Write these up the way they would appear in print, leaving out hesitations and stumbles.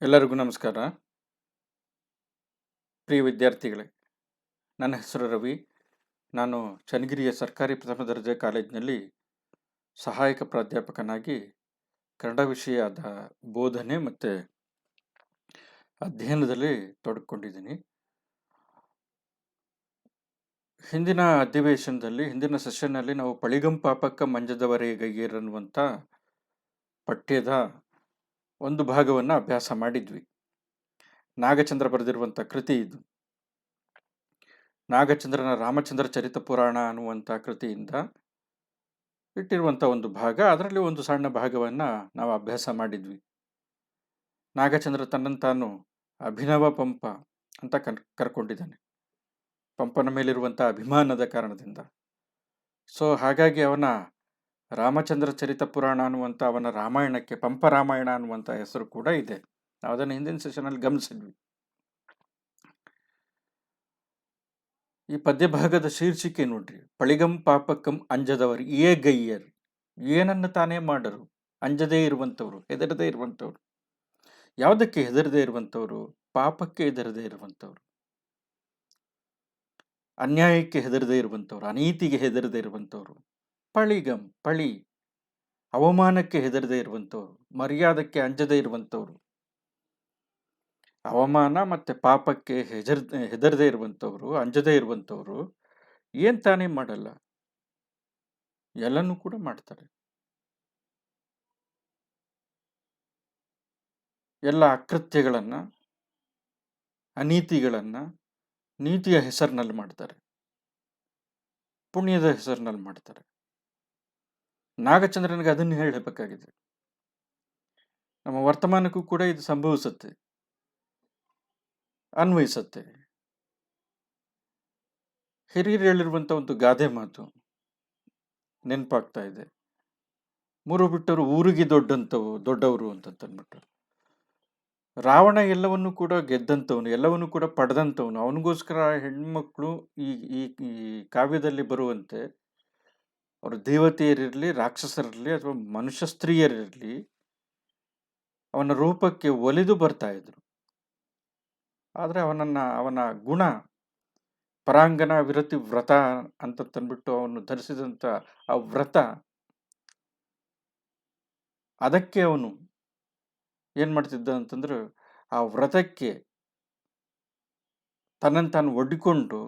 ಎಲ್ಲರಿಗೂ ನಮಸ್ಕಾರ. ಪ್ರಿಯ ವಿದ್ಯಾರ್ಥಿಗಳೇ, ನನ್ನ ಹೆಸರು ರವಿ. ನಾನು ಚನ್ನಗಿರಿಯ ಸರ್ಕಾರಿ ಪ್ರಥಮ ದರ್ಜೆ ಕಾಲೇಜಿನಲ್ಲಿ ಸಹಾಯಕ ಪ್ರಾಧ್ಯಾಪಕನಾಗಿ ಕನ್ನಡ ವಿಷಯದ ಬೋಧನೆ ಮತ್ತು ಅಧ್ಯಯನದಲ್ಲಿ ತೊಡಗಿಕೊಂಡಿದ್ದೀನಿ. ಹಿಂದಿನ ಅಧಿವೇಶನದಲ್ಲಿ, ಹಿಂದಿನ ಸೆಷನ್ನಲ್ಲಿ ನಾವು ಪಳಿಗಂ ಪಾಪಕ್ಕ ಮಂಜದವರೆಗೈಯರ್ ಅನ್ನುವಂಥ ಪಠ್ಯದ ಒಂದು ಭಾಗವನ್ನು ಅಭ್ಯಾಸ ಮಾಡಿದ್ವಿ. ನಾಗಚಂದ್ರ ಬರೆದಿರುವಂಥ ಕೃತಿ ಇದು. ನಾಗಚಂದ್ರನ ರಾಮಚಂದ್ರ ಚರಿತ ಪುರಾಣ ಅನ್ನುವಂಥ ಕೃತಿಯಿಂದ ಇಟ್ಟಿರುವಂಥ ಒಂದು ಭಾಗ. ಅದರಲ್ಲಿ ಒಂದು ಸಣ್ಣ ಭಾಗವನ್ನು ನಾವು ಅಭ್ಯಾಸ ಮಾಡಿದ್ವಿ. ನಾಗಚಂದ್ರ ತನ್ನಂತಾನು ಅಭಿನವ ಪಂಪ ಅಂತ ಕರ್ಕೊಂಡಿದ್ದಾನೆ, ಪಂಪನ ಮೇಲಿರುವಂಥ ಅಭಿಮಾನದ ಕಾರಣದಿಂದ. ಸೊ ಹಾಗಾಗಿ ಅವನ ರಾಮಚಂದ್ರ ಚರಿತ ಪುರಾಣ ಅನ್ನುವಂಥ ಅವನ ರಾಮಾಯಣಕ್ಕೆ ಪಂಪ ರಾಮಾಯಣ ಅನ್ನುವಂಥ ಹೆಸರು ಕೂಡ ಇದೆ. ನಾವು ಅದನ್ನು ಹಿಂದಿನ ಸೆಷನಲ್ಲಿ ಗಮನಿಸಿದ್ವಿ. ಈ ಪದ್ಯಭಾಗದ ಶೀರ್ಷಿಕೆ ನೋಡ್ರಿ, ಪಳಿಗಂ ಪಾಪಕ್ಕಂ ಅಂಜದವರು ಏ ಗೈಯರ್. ಏನನ್ನು ತಾನೇ ಮಾಡರು, ಅಂಜದೇ ಇರುವಂಥವ್ರು, ಹೆದರದೇ ಇರುವಂಥವ್ರು. ಯಾವುದಕ್ಕೆ ಹೆದರದೇ ಇರುವಂಥವ್ರು? ಪಾಪಕ್ಕೆ ಹೆದರದೇ ಇರುವಂಥವ್ರು, ಅನ್ಯಾಯಕ್ಕೆ ಹೆದರದೇ ಇರುವಂಥವ್ರು, ಅನೀತಿಗೆ ಹೆದರದೇ ಇರುವಂಥವ್ರು. ಪಳಿಗಂ, ಪಳಿ, ಅವಮಾನಕ್ಕೆ ಹೆದರದೇ ಇರುವಂಥವ್ರು, ಮರ್ಯಾದಕ್ಕೆ ಅಂಜದೇ ಇರುವಂಥವ್ರು. ಅವಮಾನ ಮತ್ತು ಪಾಪಕ್ಕೆ ಹೆದರದೇ ಇರುವಂಥವ್ರು, ಅಂಜದೇ ಇರುವಂಥವ್ರು ಏನು ತಾನೇ ಮಾಡಲ್ಲ, ಎಲ್ಲನೂ ಕೂಡ ಮಾಡ್ತಾರೆ. ಎಲ್ಲ ಅಕೃತ್ಯಗಳನ್ನು, ಅನೀತಿಗಳನ್ನು ನೀತಿಯ ಹೆಸರಿನಲ್ಲಿ ಮಾಡ್ತಾರೆ, ಪುಣ್ಯದ ಹೆಸರಿನಲ್ಲಿ ಮಾಡ್ತಾರೆ. ನಾಗಚಂದ್ರನಿಗೆ ಅದನ್ನು ಹೇಳಬೇಕಾಗಿದೆ. ನಮ್ಮ ವರ್ತಮಾನಕ್ಕೂ ಕೂಡ ಇದು ಸಂಭವಿಸುತ್ತೆ, ಅನ್ವಯಿಸುತ್ತೆ. ಹಿರಿಯರು ಹೇಳಿರುವಂಥ ಒಂದು ಗಾದೆ ಮಾತು ನೆನಪಾಗ್ತಾ ಇದೆ. ಮೂರು ಬಿಟ್ಟವರು ಊರಿಗೆ ದೊಡ್ಡವರು ಅಂತಂದ್ಬಿಟ್ಟು. ರಾವಣ ಎಲ್ಲವನ್ನೂ ಕೂಡ ಗೆದ್ದಂಥವನು, ಎಲ್ಲವನ್ನೂ ಕೂಡ ಪಡೆದಂಥವನು. ಅವನಿಗೋಸ್ಕರ ಹೆಣ್ಮಕ್ಳು ಈ ಈ ಈ ಕಾವ್ಯದಲ್ಲಿ ಬರುವಂತೆ ಅವರು ದೇವತೆಯರಿರಲಿ, ರಾಕ್ಷಸರಿರಲಿ ಅಥವಾ ಮನುಷ್ಯ ಸ್ತ್ರೀಯರಿರಲಿ, ಅವನ ರೂಪಕ್ಕೆ ಒಲಿದು ಬರ್ತಾ ಇದ್ರು. ಆದರೆ ಅವನ ಗುಣ ಪರಾಂಗನ ವಿರತಿ ವ್ರತ ಅಂತ ತಂದ್ಬಿಟ್ಟು ಅವನು ಧರಿಸಿದಂಥ ಆ ವ್ರತ, ಅದಕ್ಕೆ ಅವನು ಏನು ಮಾಡ್ತಿದ್ದ ಅಂತಂದ್ರೆ ಆ ವ್ರತಕ್ಕೆ ತನ್ನನ್ನು ತಾನು ಒಡ್ಡಿಕೊಂಡು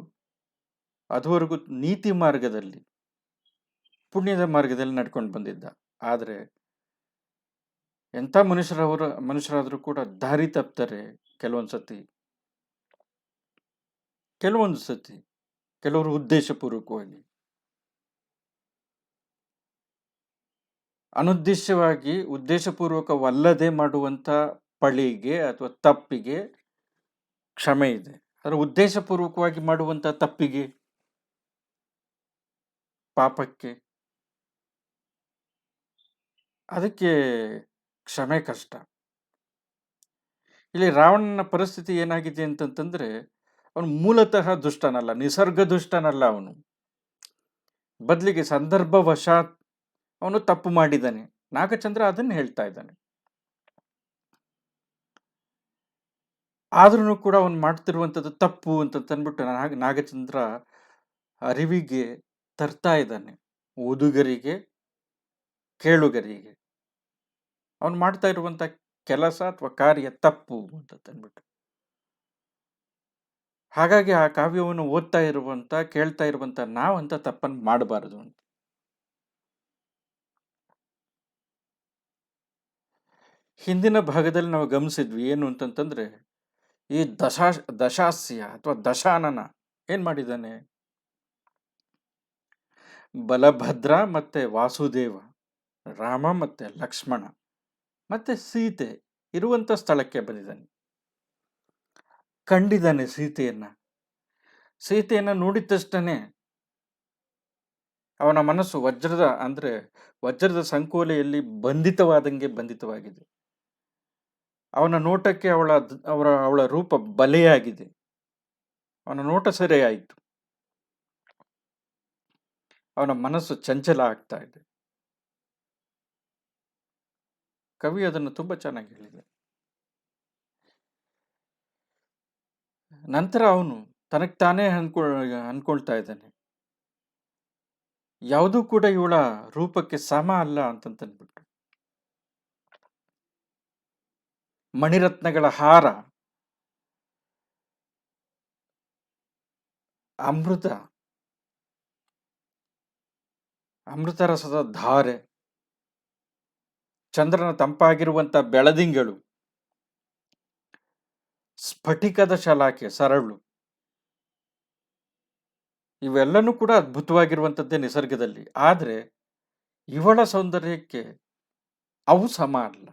ಅದುವರೆಗೂ ನೀತಿ ಮಾರ್ಗದಲ್ಲಿ, ಪುಣ್ಯದ ಮಾರ್ಗದಲ್ಲಿ ನಡ್ಕೊಂಡು ಬಂದಿದ್ದ. ಆದರೆ ಎಂಥ ಮನುಷ್ಯರಾದರೂ ಕೂಡ ದಾರಿ ತಪ್ತಾರೆ ಕೆಲವೊಂದು ಸತಿ ಕೆಲವರು ಉದ್ದೇಶಪೂರ್ವಕವಾಗಿ, ಅನುದ್ದೇಶವಾಗಿ, ಉದ್ದೇಶಪೂರ್ವಕವಲ್ಲದೆ ಮಾಡುವಂಥ ಪಳಿಗೆ ಅಥವಾ ತಪ್ಪಿಗೆ ಕ್ಷಮೆ ಇದೆ. ಆದರೆ ಉದ್ದೇಶಪೂರ್ವಕವಾಗಿ ಮಾಡುವಂಥ ತಪ್ಪಿಗೆ, ಪಾಪಕ್ಕೆ, ಅದಕ್ಕೆ ಕ್ಷಮೆ ಕಷ್ಟ. ಇಲ್ಲಿ ರಾವಣನ ಪರಿಸ್ಥಿತಿ ಏನಾಗಿದೆ ಅಂತಂತಂದ್ರೆ, ಅವನು ಮೂಲತಃ ದುಷ್ಟನಲ್ಲ, ನಿಸರ್ಗ ದುಷ್ಟನಲ್ಲ. ಅವನು ಬದಲಿಗೆ ಸಂದರ್ಭವಶಾತ್ ಅವನು ತಪ್ಪು ಮಾಡಿದ್ದಾನೆ. ನಾಗಚಂದ್ರ ಅದನ್ನು ಹೇಳ್ತಾ ಇದ್ದಾನೆ. ಆದ್ರೂ ಕೂಡ ಅವನು ಮಾಡ್ತಿರುವಂಥದ್ದು ತಪ್ಪು ಅಂತಂದ್ಬಿಟ್ಟು ನಾಗಚಂದ್ರ ಅರಿವಿಗೆ ತರ್ತಾ ಇದ್ದಾನೆ, ಓದುಗರಿಗೆ, ಕೇಳುಗರಿಗೆ. ಅವನು ಮಾಡ್ತಾ ಇರುವಂಥ ಕೆಲಸ ಅಥವಾ ಕಾರ್ಯ ತಪ್ಪು ಅಂತಂದ್ಬಿಟ್ಟು. ಹಾಗಾಗಿ ಆ ಕಾವ್ಯವನ್ನು ಓದ್ತಾ ಇರುವಂಥ, ಕೇಳ್ತಾ ಇರುವಂಥ ನಾವಂತ ತಪ್ಪನ್ನು ಮಾಡಬಾರದು ಅಂತ. ಹಿಂದಿನ ಭಾಗದಲ್ಲಿ ನಾವು ಗಮನಿಸಿದ್ವಿ ಏನು ಅಂತಂತಂದ್ರೆ, ಈ ದಶಾಸ್ಯ ಅಥವಾ ದಶಾನನ ಏನ್ ಮಾಡಿದ್ದಾನೆ? ಬಲಭದ್ರ ಮತ್ತೆ ವಾಸುದೇವ, ರಾಮ ಮತ್ತೆ ಲಕ್ಷ್ಮಣ ಮತ್ತೆ ಸೀತೆ ಇರುವಂತ ಸ್ಥಳಕ್ಕೆ ಬಂದಿದ್ದಾನೆ. ಕಂಡಿದ್ದಾನೆ ಸೀತೆಯನ್ನ ನೋಡಿದ ತಕ್ಷಣ ಅವನ ಮನಸ್ಸು ವಜ್ರದ ಸಂಕೋಲೆಯಲ್ಲಿ ಬಂಧಿತವಾಗಿದೆ. ಅವನ ನೋಟಕ್ಕೆ ಅವಳ ರೂಪ ಬಲೆಯಾಗಿದೆ. ಅವನ ನೋಟ ಸೆರೆಯಾಯಿತು. ಅವನ ಮನಸ್ಸು ಚಂಚಲ ಆಗ್ತಾ ಇದೆ. ಕವಿ ಅದನ್ನು ತುಂಬಾ ಚೆನ್ನಾಗಿ ಹೇಳಿದೆ. ನಂತರ ಅವನು ತನಗೆ ತಾನೇ ಅನ್ಕೊಳ್ತಾ ಇದ್ದಾನೆ, ಯಾವುದೂ ಕೂಡ ಇವಳ ರೂಪಕ್ಕೆ ಸಮ ಅಲ್ಲ ಅಂತಂತಂದ್ಬಿಟ್ಟು. ಮಣಿರತ್ನಗಳ ಹಾರ, ಅಮೃತ ರಸದ ಧಾರೆ, ಚಂದ್ರನ ತಂಪಾಗಿರುವಂತ ಬೆಳದಿಂಗಳು, ಸ್ಫಟಿಕದ ಶಲಾಕೆ ಸರಳು, ಇವೆಲ್ಲನೂ ಕೂಡ ಅದ್ಭುತವಾಗಿರುವಂಥದ್ದೇ ನಿಸರ್ಗದಲ್ಲಿ. ಆದರೆ ಇವಳ ಸೌಂದರ್ಯಕ್ಕೆ ಅವು ಸಮ ಅಲ್ಲ.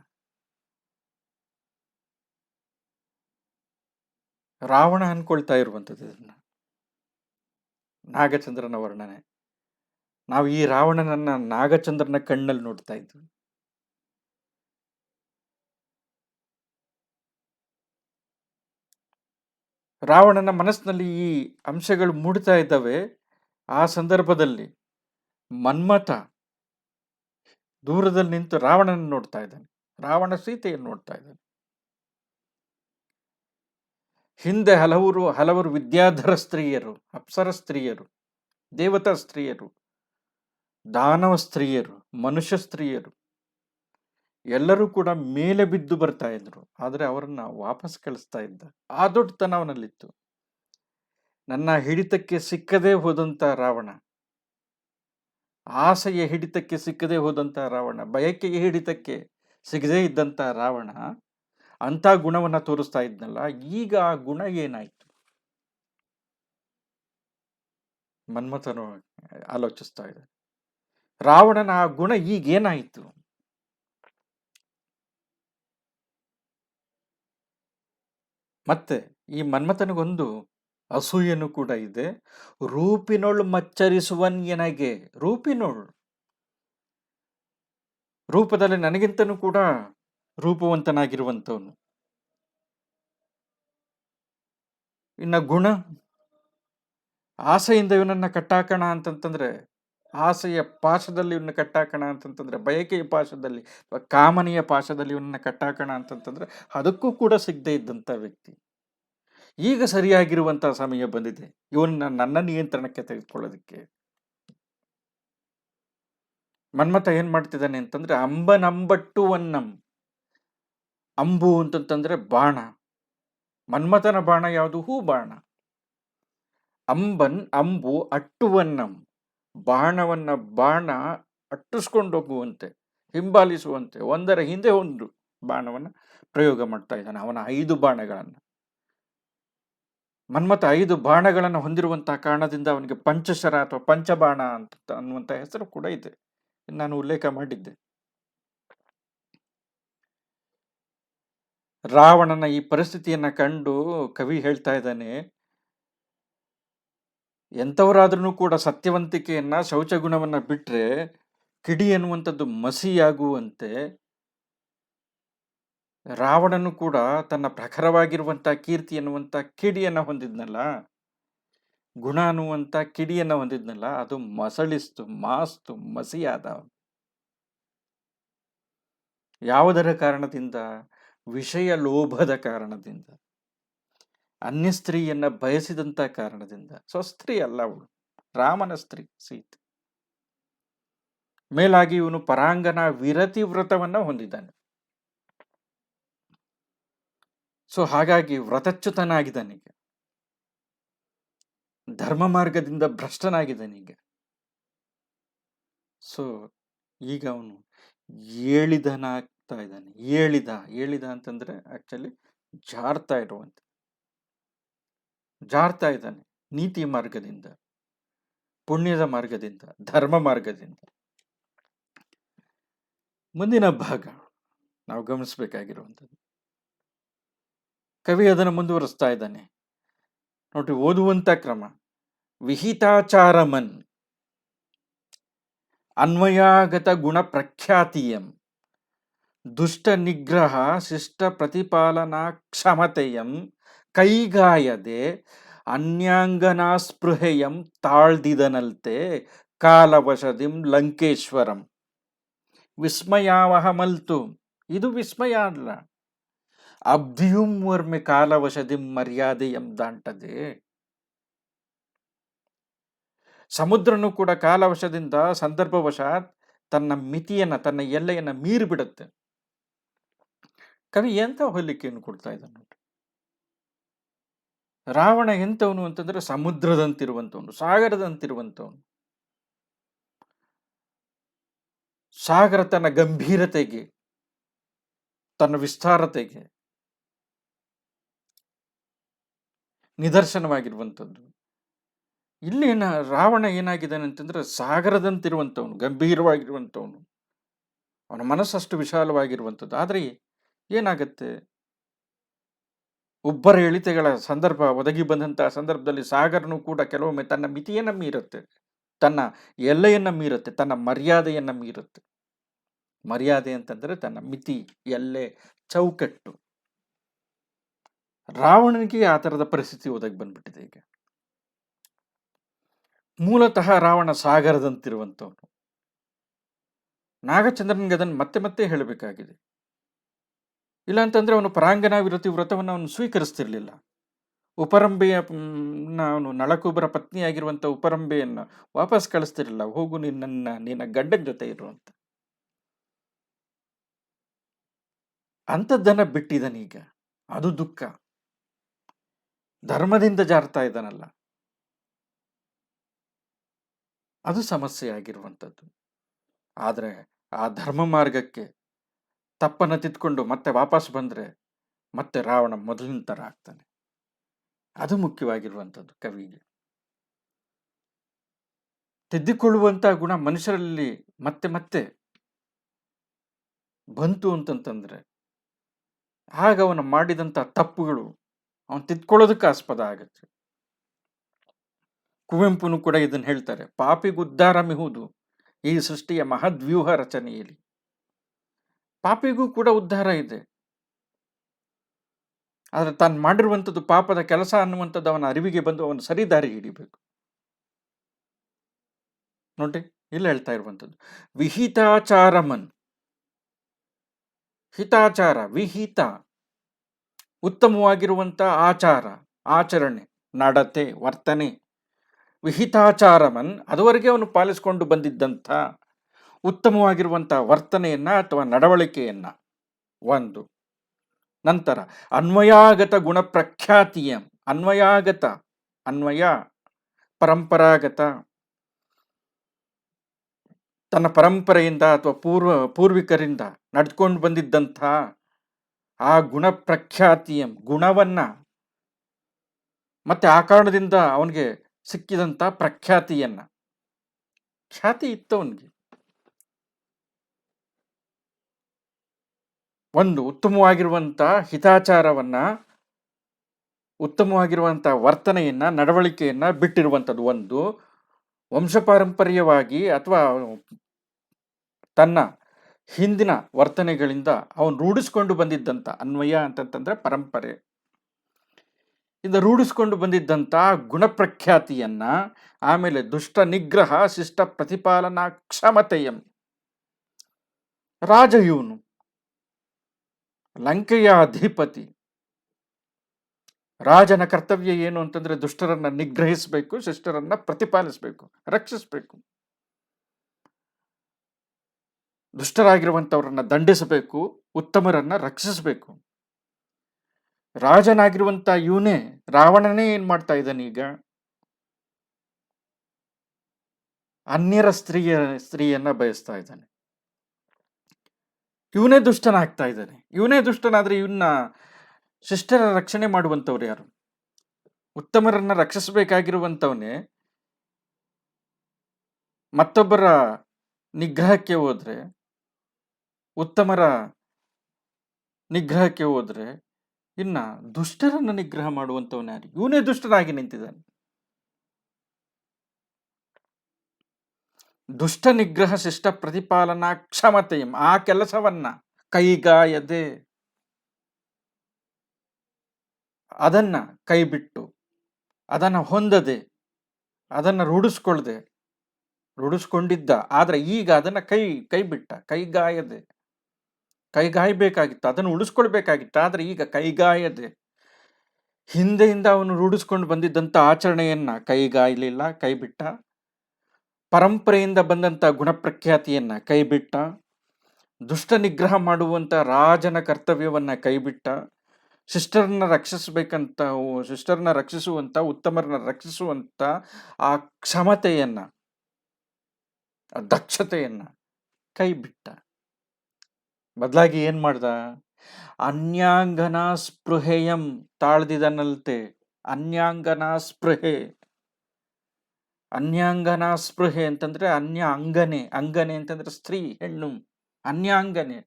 ರಾವಣ ಅನ್ಕೊಳ್ತಾ ಇರುವಂಥದ್ದು ಇದನ್ನ, ನಾಗಚಂದ್ರನ ವರ್ಣನೆ. ನಾವು ಈ ರಾವಣನನ್ನ ನಾಗಚಂದ್ರನ ಕಣ್ಣಲ್ಲಿ ನೋಡ್ತಾ ಇದ್ವಿ. ರಾವಣನ ಮನಸ್ಸಿನಲ್ಲಿ ಈ ಅಂಶಗಳು ಮೂಡ್ತಾ ಇದ್ದಾವೆ. ಆ ಸಂದರ್ಭದಲ್ಲಿ ಮನ್ಮಥ ದೂರದಲ್ಲಿ ನಿಂತು ರಾವಣನ ನೋಡ್ತಾ ಇದ್ದಾನೆ, ರಾವಣ ಸೀತೆಯನ್ನು ನೋಡ್ತಾ ಇದ್ದಾನೆ. ಹಿಂದೆ ಹಲವರು ವಿದ್ಯಾಧರ ಸ್ತ್ರೀಯರು, ಅಪ್ಸರ ಸ್ತ್ರೀಯರು, ದೇವತಾ ಸ್ತ್ರೀಯರು, ದಾನವ ಸ್ತ್ರೀಯರು, ಮನುಷ್ಯ ಸ್ತ್ರೀಯರು ಎಲ್ಲರೂ ಕೂಡ ಮೇಲೆ ಬಿದ್ದು ಬರ್ತಾ ಇದ್ರು. ಆದರೆ ಅವರನ್ನ ವಾಪಸ್ ಕಳಿಸ್ತಾ ಇದ್ದ. ಆ ದೊಡ್ಡತನ ಅವನಲ್ಲಿತ್ತು. ನನ್ನ ಹಿಡಿತಕ್ಕೆ ಸಿಕ್ಕದೇ ಹೋದಂತ ರಾವಣ, ಆಸೆಯ ಹಿಡಿತಕ್ಕೆ ಸಿಕ್ಕದೇ ಹೋದಂತ ರಾವಣ, ಬಯಕೆಯ ಹಿಡಿತಕ್ಕೆ ಸಿಗದೇ ಇದ್ದಂತ ರಾವಣ ಅಂತ ಗುಣವನ್ನ ತೋರಿಸ್ತಾ ಇದ್ನಲ್ಲ. ಈಗ ಆ ಗುಣ ಏನಾಯ್ತು? ಮನ್ಮಥನು ಆಲೋಚಿಸ್ತಾ ಇದೆ. ರಾವಣನ ಆ ಗುಣ ಈಗೇನಾಯ್ತು? ಮತ್ತೆ ಈ ಮನ್ಮಥನಿಗೊಂದು ಅಸೂಯೆನೂ ಕೂಡ ಇದೆ. ರೂಪಿನೊಳು ಮಚ್ಚರಿಸುವನ್ ಎನಗೆ, ರೂಪಿನೊಳು, ರೂಪದಲ್ಲಿ ನನಗಿಂತನೂ ಕೂಡ ರೂಪವಂತನಾಗಿರುವಂಥವನು. ಇನ್ನ ಗುಣ, ಆಸೆಯಿಂದ ಇವನನ್ನ ಕಟ್ಟಾಕಣ ಅಂತಂತಂದ್ರೆ, ಆಸೆಯ ಪಾಶದಲ್ಲಿ ಇವನ್ನ ಕಟ್ಟಾಕಣ ಅಂತಂತಂದ್ರೆ, ಬಯಕೆಯ ಪಾಶದಲ್ಲಿ, ಕಾಮನೆಯ ಪಾಶದಲ್ಲಿ ಇವನನ್ನ ಕಟ್ಟಾಕಣ ಅಂತಂತಂದ್ರೆ ಅದಕ್ಕೂ ಕೂಡ ಸಿಗದೆ ಇದ್ದಂಥ ವ್ಯಕ್ತಿ ಈಗ ಸರಿಯಾಗಿರುವಂತಹ ಸಮಯ ಬಂದಿದೆ ಇವನ್ನ ನನ್ನ ನಿಯಂತ್ರಣಕ್ಕೆ ತೆಗೆದುಕೊಳ್ಳೋದಕ್ಕೆ. ಮನ್ಮಥ ಏನ್ ಮಾಡ್ತಿದ್ದಾನೆ ಅಂತಂದ್ರೆ, ಅಂಬನಂಬಟ್ಟುವನ್ನಂ. ಅಂಬು ಅಂತಂತಂದ್ರೆ ಬಾಣ. ಮನ್ಮಥನ ಬಾಣ ಯಾವುದು? ಹೂ ಬಾಣ. ಅಂಬು ಅಟ್ಟುವನ್ನಂ, ಬಾಣವನ್ನ ಬಾಣ ಅಟ್ಟಿಸ್ಕೊಂಡು ಹೋಗುವಂತೆ, ಹಿಂಬಾಲಿಸುವಂತೆ, ಒಂದರ ಹಿಂದೆ ಒಂದು ಬಾಣವನ್ನ ಪ್ರಯೋಗ ಮಾಡ್ತಾ ಇದ್ದಾನೆ. ಅವನ 5 ಬಾಣಗಳನ್ನ. ಮನ್ಮಥ 5 ಬಾಣಗಳನ್ನು ಹೊಂದಿರುವಂತಹ ಕಾರಣದಿಂದ ಅವನಿಗೆ ಪಂಚಶರ ಅಥವಾ ಪಂಚಬಾಣ ಅಂತ ಅನ್ನುವಂಥ ಹೆಸರು ಕೂಡ ಇದೆ, ನಾನು ಉಲ್ಲೇಖ ಮಾಡಿದ್ದೆ. ರಾವಣನ ಈ ಪರಿಸ್ಥಿತಿಯನ್ನ ಕಂಡು ಕವಿ ಹೇಳ್ತಾ ಇದ್ದಾನೆ, ಎಂಥವರಾದ್ರೂ ಕೂಡ ಸತ್ಯವಂತಿಕೆಯನ್ನ, ಶೌಚಗುಣವನ್ನ ಬಿಟ್ರೆ ಕಿಡಿ ಅನ್ನುವಂಥದ್ದು ಮಸಿಯಾಗುವಂತೆ ರಾವಣನು ಕೂಡ ತನ್ನ ಪ್ರಖರವಾಗಿರುವಂತ ಕೀರ್ತಿ ಅನ್ನುವಂಥ ಕಿಡಿಯನ್ನ ಹೊಂದಿದ್ನಲ್ಲ, ಗುಣ ಅನ್ನುವಂಥ ಕಿಡಿಯನ್ನ ಹೊಂದಿದ್ನಲ್ಲ, ಅದು ಮಸಳಿಸ್ತು, ಮಾಸ್ತು, ಮಸಿಯಾದ. ಯಾವುದರ ಕಾರಣದಿಂದ? ವಿಷಯ ಲೋಭದ ಕಾರಣದಿಂದ, ಅನ್ಯ ಸ್ತ್ರೀಯನ್ನ ಬಯಸಿದಂತ ಕಾರಣದಿಂದ. ಸ್ವಸ್ತ್ರೀ ಅಲ್ಲ ಅವಳು, ರಾಮನ ಸ್ತ್ರೀ ಸೀತೆ. ಮೇಲಾಗಿ ಇವನು ಪರಾಂಗನ ವಿರತಿ ವ್ರತವನ್ನ ಹೊಂದಿದ್ದಾನೆ. ಸೊ ಹಾಗಾಗಿ ವ್ರತಚ್ಯುತನಾಗಿದ್ದಾನೀಗ, ಧರ್ಮ ಮಾರ್ಗದಿಂದ ಭ್ರಷ್ಟನಾಗಿದ್ದಾನೀಗ. ಸೊ ಈಗ ಅವನು ಏಳಿದನಾಗ್ತಾ ಇದ್ದಾನೆ. ಏಳಿದ ಅಂತಂದ್ರೆ ಆಕ್ಚುಲಿ ಜಾರ್ತಾ ಇದ್ದಾನೆ ನೀತಿ ಮಾರ್ಗದಿಂದ, ಪುಣ್ಯದ ಮಾರ್ಗದಿಂದ, ಧರ್ಮ ಮಾರ್ಗದಿಂದ. ಮುಂದಿನ ಭಾಗ ನಾವು ಗಮನಿಸಬೇಕಾಗಿರುವಂಥದ್ದು. ಕವಿ ಅದನ್ನು ಮುಂದುವರಿಸ್ತಾ ಇದ್ದಾನೆ ನೋಡಿ. ಓದುವಂತ ಕ್ರಮ: ವಿಹಿತಾಚಾರಮನ್ ಅನ್ವಯಾಗತ ಗುಣ ಪ್ರಖ್ಯಾತಿಯಂ ದುಷ್ಟ ನಿಗ್ರಹ ಶಿಷ್ಟ ಪ್ರತಿಪಾಲನಾ ಕ್ಷಮತೆಯಂ ಕೈಗಾಯದೆ ಅನ್ಯಾಂಗನಾಸ್ಪೃಹೆಯಂ ತಾಳ್ದಿದನಲ್ತೆ ಕಾಲವಶದಿಂ ಲಂಕೇಶ್ವರಂ. ವಿಸ್ಮಯಾವಹ ಮಲ್ತು, ಇದು ವಿಸ್ಮಯ ಅಲ್ಲ, ಅಬ್ಧಿಯುಂ ವರ್ಮೆ ಕಾಲವಶದಿಂ ಮರ್ಯಾದೆಯಂ ದಾಂಟದೆ. ಸಮುದ್ರನು ಕೂಡ ಕಾಲವಶದಿಂದ, ಸಂದರ್ಭವಶಾತ್ ತನ್ನ ಮಿತಿಯನ್ನ, ತನ್ನ ಎಲ್ಲೆಯನ್ನ ಮೀರಿ ಬಿಡುತ್ತೆ. ಕವಿ ಎಂತ ಹೋಲಿಕೆಯನ್ನು ಕೊಡ್ತಾ ಇದ್ದಾನೆ ನೋಡಿ. ರಾವಣ ಎಂತವನು ಅಂತಂದ್ರೆ ಸಮುದ್ರದಂತಿರುವಂತವನು, ಸಾಗರದಂತಿರುವಂತವನು. ಸಾಗರ ತನ್ನ ಗಂಭೀರತೆಗೆ, ತನ್ನ ವಿಸ್ತಾರತೆಗೆ ನಿದರ್ಶನವಾಗಿರುವಂಥದ್ದು. ಇಲ್ಲಿನ ರಾವಣ ಏನಾಗಿದ್ದಾನೆ ಅಂತಂದ್ರೆ ಸಾಗರದಂತಿರುವಂಥವನು, ಗಂಭೀರವಾಗಿರುವಂಥವನು. ಅವನ ಮನಸ್ಸಷ್ಟು ವಿಶಾಲವಾಗಿರುವಂಥದ್ದು. ಆದರೆ ಏನಾಗತ್ತೆ, ಉಬ್ಬರ ಇಳಿತೆಗಳ ಸಂದರ್ಭ ಒದಗಿ ಬಂದಂತಹ ಸಂದರ್ಭದಲ್ಲಿ ಸಾಗರನು ಕೂಡ ಕೆಲವೊಮ್ಮೆ ತನ್ನ ಮಿತಿಯನ್ನ ಮೀರುತ್ತೆ, ತನ್ನ ಎಲ್ಲೆಯನ್ನ ಮೀರುತ್ತೆ, ತನ್ನ ಮರ್ಯಾದೆಯನ್ನ ಮೀರುತ್ತೆ. ಮರ್ಯಾದೆ ಅಂತಂದ್ರೆ ತನ್ನ ಮಿತಿ, ಎಲ್ಲೆ, ಚೌಕಟ್ಟು. ರಾವಣನಿಗೆ ಆ ಥರದ ಪರಿಸ್ಥಿತಿ ಒದಗಿ ಬಂದ್ಬಿಟ್ಟಿದೆ. ಈಗ ಮೂಲತಃ ರಾವಣ ಸಾಗರದಂತಿರುವಂಥವನು. ನಾಗಚಂದ್ರನಿಗೆ ಅದನ್ನು ಮತ್ತೆ ಮತ್ತೆ ಹೇಳಬೇಕಾಗಿದೆ. ಇಲ್ಲಾಂತಂದ್ರೆ ಅವನು ಪರಾಂಗನ ವಿರತಿ ವ್ರತವನ್ನು ಅವನು ಸ್ವೀಕರಿಸ್ತಿರ್ಲಿಲ್ಲ. ಉಪರಂಬೆಯ ಅವನು ನಳಕುಬರ ಪತ್ನಿಯಾಗಿರುವಂಥ ಉಪರಂಬೆಯನ್ನು ವಾಪಸ್ ಕಳಿಸ್ತಿರಲಿಲ್ಲ. ಹೋಗು, ನಿನ್ನ ಗಂಡನ ಜೊತೆ ಇರುವಂತ ಅಂಥದ್ದನ್ನ ಬಿಟ್ಟಿದ್ದಾನೀಗ. ಅದು ದುಃಖ. ಧರ್ಮದಿಂದ ಜಾರ್ತಾ ಇದ್ದಾನಲ್ಲ, ಅದು ಸಮಸ್ಯೆ ಆಗಿರುವಂಥದ್ದು. ಆದರೆ ಆ ಧರ್ಮ ಮಾರ್ಗಕ್ಕೆ ತಪ್ಪನ್ನು ತಿದ್ಕೊಂಡು ಮತ್ತೆ ವಾಪಸ್ ಬಂದರೆ ಮತ್ತೆ ರಾವಣ ಮೊದಲಿನ ಥರ ಆಗ್ತಾನೆ. ಅದು ಮುಖ್ಯವಾಗಿರುವಂಥದ್ದು ಕವಿಗೆ. ತಿದ್ದಿಕೊಳ್ಳುವಂಥ ಗುಣ ಮನುಷ್ಯರಲ್ಲಿ ಮತ್ತೆ ಮತ್ತೆ ಬಂತು ಅಂತಂತಂದ್ರೆ ಆಗ ಅವನು ಮಾಡಿದಂಥ ತಪ್ಪುಗಳು ಅವನು ತಿದ್ಕೊಳ್ಳೋದಕ್ಕೆ ಆಸ್ಪದ ಆಗತ್ತೆ. ಕುವೆಂಪುನು ಕೂಡ ಇದನ್ನು ಹೇಳ್ತಾರೆ, ಪಾಪಿಗುದ್ಧಾರ ಮಿಹುದು ಈ ಸೃಷ್ಟಿಯ ಮಹದ್ವ್ಯೂಹ ರಚನೆಯಲ್ಲಿ. ಪಾಪಿಗೂ ಕೂಡ ಉದ್ಧಾರ ಇದೆ, ಆದರೆ ತಾನು ಮಾಡಿರುವಂಥದ್ದು ಪಾಪದ ಕೆಲಸ ಅನ್ನುವಂಥದ್ದು ಅವನ ಅರಿವಿಗೆ ಬಂದು ಅವನು ಸರಿದಾರಿ ಹಿಡಿಬೇಕು. ನೋಡಿ, ಇಲ್ಲ ಹೇಳ್ತಾ ಇರುವಂಥದ್ದು ವಿಹಿತಾಚಾರಮನ್. ಹಿತಾಚಾರ, ವಿಹಿತ, ಉತ್ತಮವಾಗಿರುವಂಥ ಆಚಾರ, ಆಚರಣೆ, ನಡತೆ, ವರ್ತನೆ. ವಿಹಿತಾಚಾರಮನ್, ಅದುವರೆಗೆ ಅವನು ಪಾಲಿಸಿಕೊಂಡು ಬಂದಿದ್ದಂಥ ಉತ್ತಮವಾಗಿರುವಂಥ ವರ್ತನೆಯನ್ನ ಅಥವಾ ನಡವಳಿಕೆಯನ್ನ ಒಂದು. ನಂತರ ಅನ್ವಯಾಗತ ಗುಣ ಪ್ರಖ್ಯಾತಿಯ, ಅನ್ವಯಾಗತ, ಅನ್ವಯ ಪರಂಪರಾಗತ, ತನ್ನ ಪರಂಪರೆಯಿಂದ ಅಥವಾ ಪೂರ್ವಿಕರಿಂದ ನಡೆದುಕೊಂಡು ಬಂದಿದ್ದಂಥ ಆ ಗುಣ ಪ್ರಖ್ಯಾತಿಯ ಗುಣವನ್ನ, ಮತ್ತೆ ಆ ಕಾರಣದಿಂದ ಅವನಿಗೆ ಸಿಕ್ಕಿದಂಥ ಪ್ರಖ್ಯಾತಿಯನ್ನ, ಖ್ಯಾತಿ ಇತ್ತು ಅವನಿಗೆ. ಒಂದು ಉತ್ತಮವಾಗಿರುವಂಥ ಹಿತಾಚಾರವನ್ನ, ಉತ್ತಮವಾಗಿರುವಂಥ ವರ್ತನೆಯನ್ನ, ನಡವಳಿಕೆಯನ್ನ ಬಿಟ್ಟಿರುವಂಥದ್ದು ಒಂದು. ವಂಶಪಾರಂಪರ್ಯವಾಗಿ ಅಥವಾ ತನ್ನ ಹಿಂದಿನ ವರ್ತನೆಗಳಿಂದ ಅವನು ರೂಢಿಸ್ಕೊಂಡು ಬಂದಿದ್ದಂಥ, ಅನ್ವಯ ಅಂತಂತಂದ್ರೆ ಪರಂಪರೆ ಇಂದ ರೂಢಿಸ್ಕೊಂಡು ಬಂದಿದ್ದಂಥ ಗುಣಪ್ರಖ್ಯಾತಿಯನ್ನ, ಆಮೇಲೆ ದುಷ್ಟ ನಿಗ್ರಹ ಶಿಷ್ಟ ಪ್ರತಿಪಾಲನಾ ಕ್ಷಮತೆಯಂ. ರಾಜ ಇವನು, ಲಂಕೆಯ ಅಧಿಪತಿ. ರಾಜನ ಕರ್ತವ್ಯ ಏನು ಅಂತಂದ್ರೆ ದುಷ್ಟರನ್ನ ನಿಗ್ರಹಿಸಬೇಕು, ಶಿಷ್ಟರನ್ನ ಪ್ರತಿಪಾಲಿಸಬೇಕು, ರಕ್ಷಿಸಬೇಕು. ದುಷ್ಟರಾಗಿರುವಂಥವ್ರನ್ನ ದಂಡಿಸಬೇಕು, ಉತ್ತಮರನ್ನ ರಕ್ಷಿಸಬೇಕು. ರಾಜನಾಗಿರುವಂಥ ಇವನೇ, ರಾವಣನೇ ಏನ್ ಮಾಡ್ತಾ ಇದ್ದಾನೆ ಈಗ, ಅನ್ಯರ ಸ್ತ್ರೀಯನ್ನ ಬಯಸ್ತಾ ಇದ್ದಾನೆ. ಇವನೇ ದುಷ್ಟನಾಗ್ತಾ ಇದ್ದಾನೆ. ಇವನೇ ದುಷ್ಟನಾದ್ರೆ ಇವನ್ನ ಶಿಷ್ಟರ ರಕ್ಷಣೆ ಮಾಡುವಂಥವ್ರು ಯಾರು? ಉತ್ತಮರನ್ನ ರಕ್ಷಿಸಬೇಕಾಗಿರುವಂಥವನೇ ಮತ್ತೊಬ್ಬರ ನಿಗ್ರಹಕ್ಕೆ ಹೋದ್ರೆ, ಉತ್ತಮರ ನಿಗ್ರಹಕ್ಕೆ ಹೋದ್ರೆ ಇನ್ನ ದುಷ್ಟರನ್ನ ನಿಗ್ರಹ ಮಾಡುವಂಥವನು ಯಾರು? ಇವನೇ ದುಷ್ಟನಾಗಿ ನಿಂತಿದ್ದಾನೆ. ದುಷ್ಟ ನಿಗ್ರಹ ಶಿಷ್ಟ ಪ್ರತಿಪಾಲನಾ ಕ್ಷಮತೆಯಂ, ಆ ಕೆಲಸವನ್ನ ಕೈಗಾಯದೆ, ಅದನ್ನ ಕೈ ಬಿಟ್ಟು, ಅದನ್ನ ಹೊಂದದೆ, ಅದನ್ನ ರೂಢಿಸ್ಕೊಂಡಿದ್ದ, ಆದ್ರೆ ಈಗ ಅದನ್ನ ಕೈ ಬಿಟ್ಟ, ಕೈಗಾಯದೆ. ಕೈಗಾಯಬೇಕಾಗಿತ್ತು, ಅದನ್ನು ಉಳಿಸ್ಕೊಳ್ಬೇಕಾಗಿತ್ತು. ಆದರೆ ಈಗ ಕೈಗಾಯದೆ ಹಿಂದೆಯಿಂದ ಅವನು ರೂಢಿಸ್ಕೊಂಡು ಬಂದಿದ್ದಂಥ ಆಚರಣೆಯನ್ನ ಕೈಗಾಯಲಿಲ್ಲ, ಕೈಬಿಟ್ಟ. ಪರಂಪರೆಯಿಂದ ಬಂದಂಥ ಗುಣಪ್ರಖ್ಯಾತಿಯನ್ನ ಕೈಬಿಟ್ಟ. ದುಷ್ಟ ನಿಗ್ರಹ ಮಾಡುವಂಥ ರಾಜನ ಕರ್ತವ್ಯವನ್ನ ಕೈಬಿಟ್ಟ. ಸಿಸ್ಟರ್ನ ರಕ್ಷಿಸುವಂಥ, ಉತ್ತಮರನ್ನ ರಕ್ಷಿಸುವಂಥ ಆ ಕ್ಷಮತೆಯನ್ನ, ಆ ದಕ್ಷತೆಯನ್ನ ಕೈಬಿಟ್ಟ. ಬದಲಾಗಿ ಏನ್ ಮಾಡ್ದ? ಅನ್ಯಾಂಗನ ಸ್ಪೃಹೆಯಂ ತಾಳ್ದಿದನಲ್ತೆ. ಅನ್ಯಾಂಗನ ಸ್ಪೃಹೆ ಅಂತಂದ್ರೆ ಅನ್ಯ ಅಂಗನೆ ಅಂತಂದ್ರೆ ಸ್ತ್ರೀ, ಹೆಣ್ಣು. ಅನ್ಯಾಂಗನೆ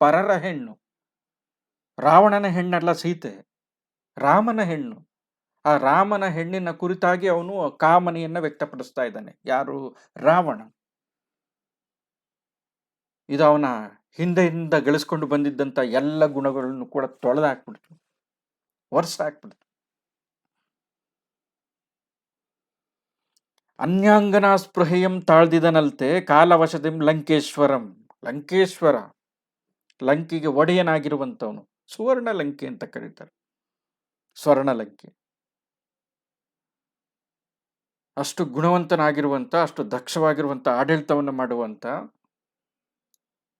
ಪರರ ಹೆಣ್ಣು. ರಾವಣನ ಹೆಣ್ಣಲ್ಲ ಸೀತೆ, ರಾಮನ ಹೆಣ್ಣು. ಆ ರಾಮನ ಹೆಣ್ಣಿನ ಕುರಿತಾಗಿ ಅವನು ಕಾಮನೆಯನ್ನ ವ್ಯಕ್ತಪಡಿಸ್ತಾ ಇದ್ದಾನೆ. ಯಾರು? ರಾವಣ. ಇದು ಅವನ ಹಿಂದೆಯಿಂದ ಗಳಿಸ್ಕೊಂಡು ಬಂದಿದ್ದಂಥ ಎಲ್ಲ ಗುಣಗಳನ್ನು ಕೂಡ ತೊಳೆದಾಕ್ಬಿಡ್ತು, ಹಾಕ್ಬಿಡ್ತು. ಅನ್ಯಾಂಗನ ಸ್ಪೃಹೆಯಂ ತಾಳ್ದಿದನಲ್ತೆ ಕಾಲವಶದಿಂ ಲಂಕೇಶ್ವರಂ. ಲಂಕೇಶ್ವರ, ಲಂಕೆಗೆ ಒಡೆಯನಾಗಿರುವಂಥವನು. ಸುವರ್ಣ ಲಂಕೆ ಅಂತ ಕರೀತಾರೆ, ಸ್ವರ್ಣ ಲಂಕೆ. ಅಷ್ಟು ಗುಣವಂತನಾಗಿರುವಂಥ, ಅಷ್ಟು ದಕ್ಷವಾಗಿರುವಂಥ, ಆಡಳಿತವನ್ನು ಮಾಡುವಂಥ,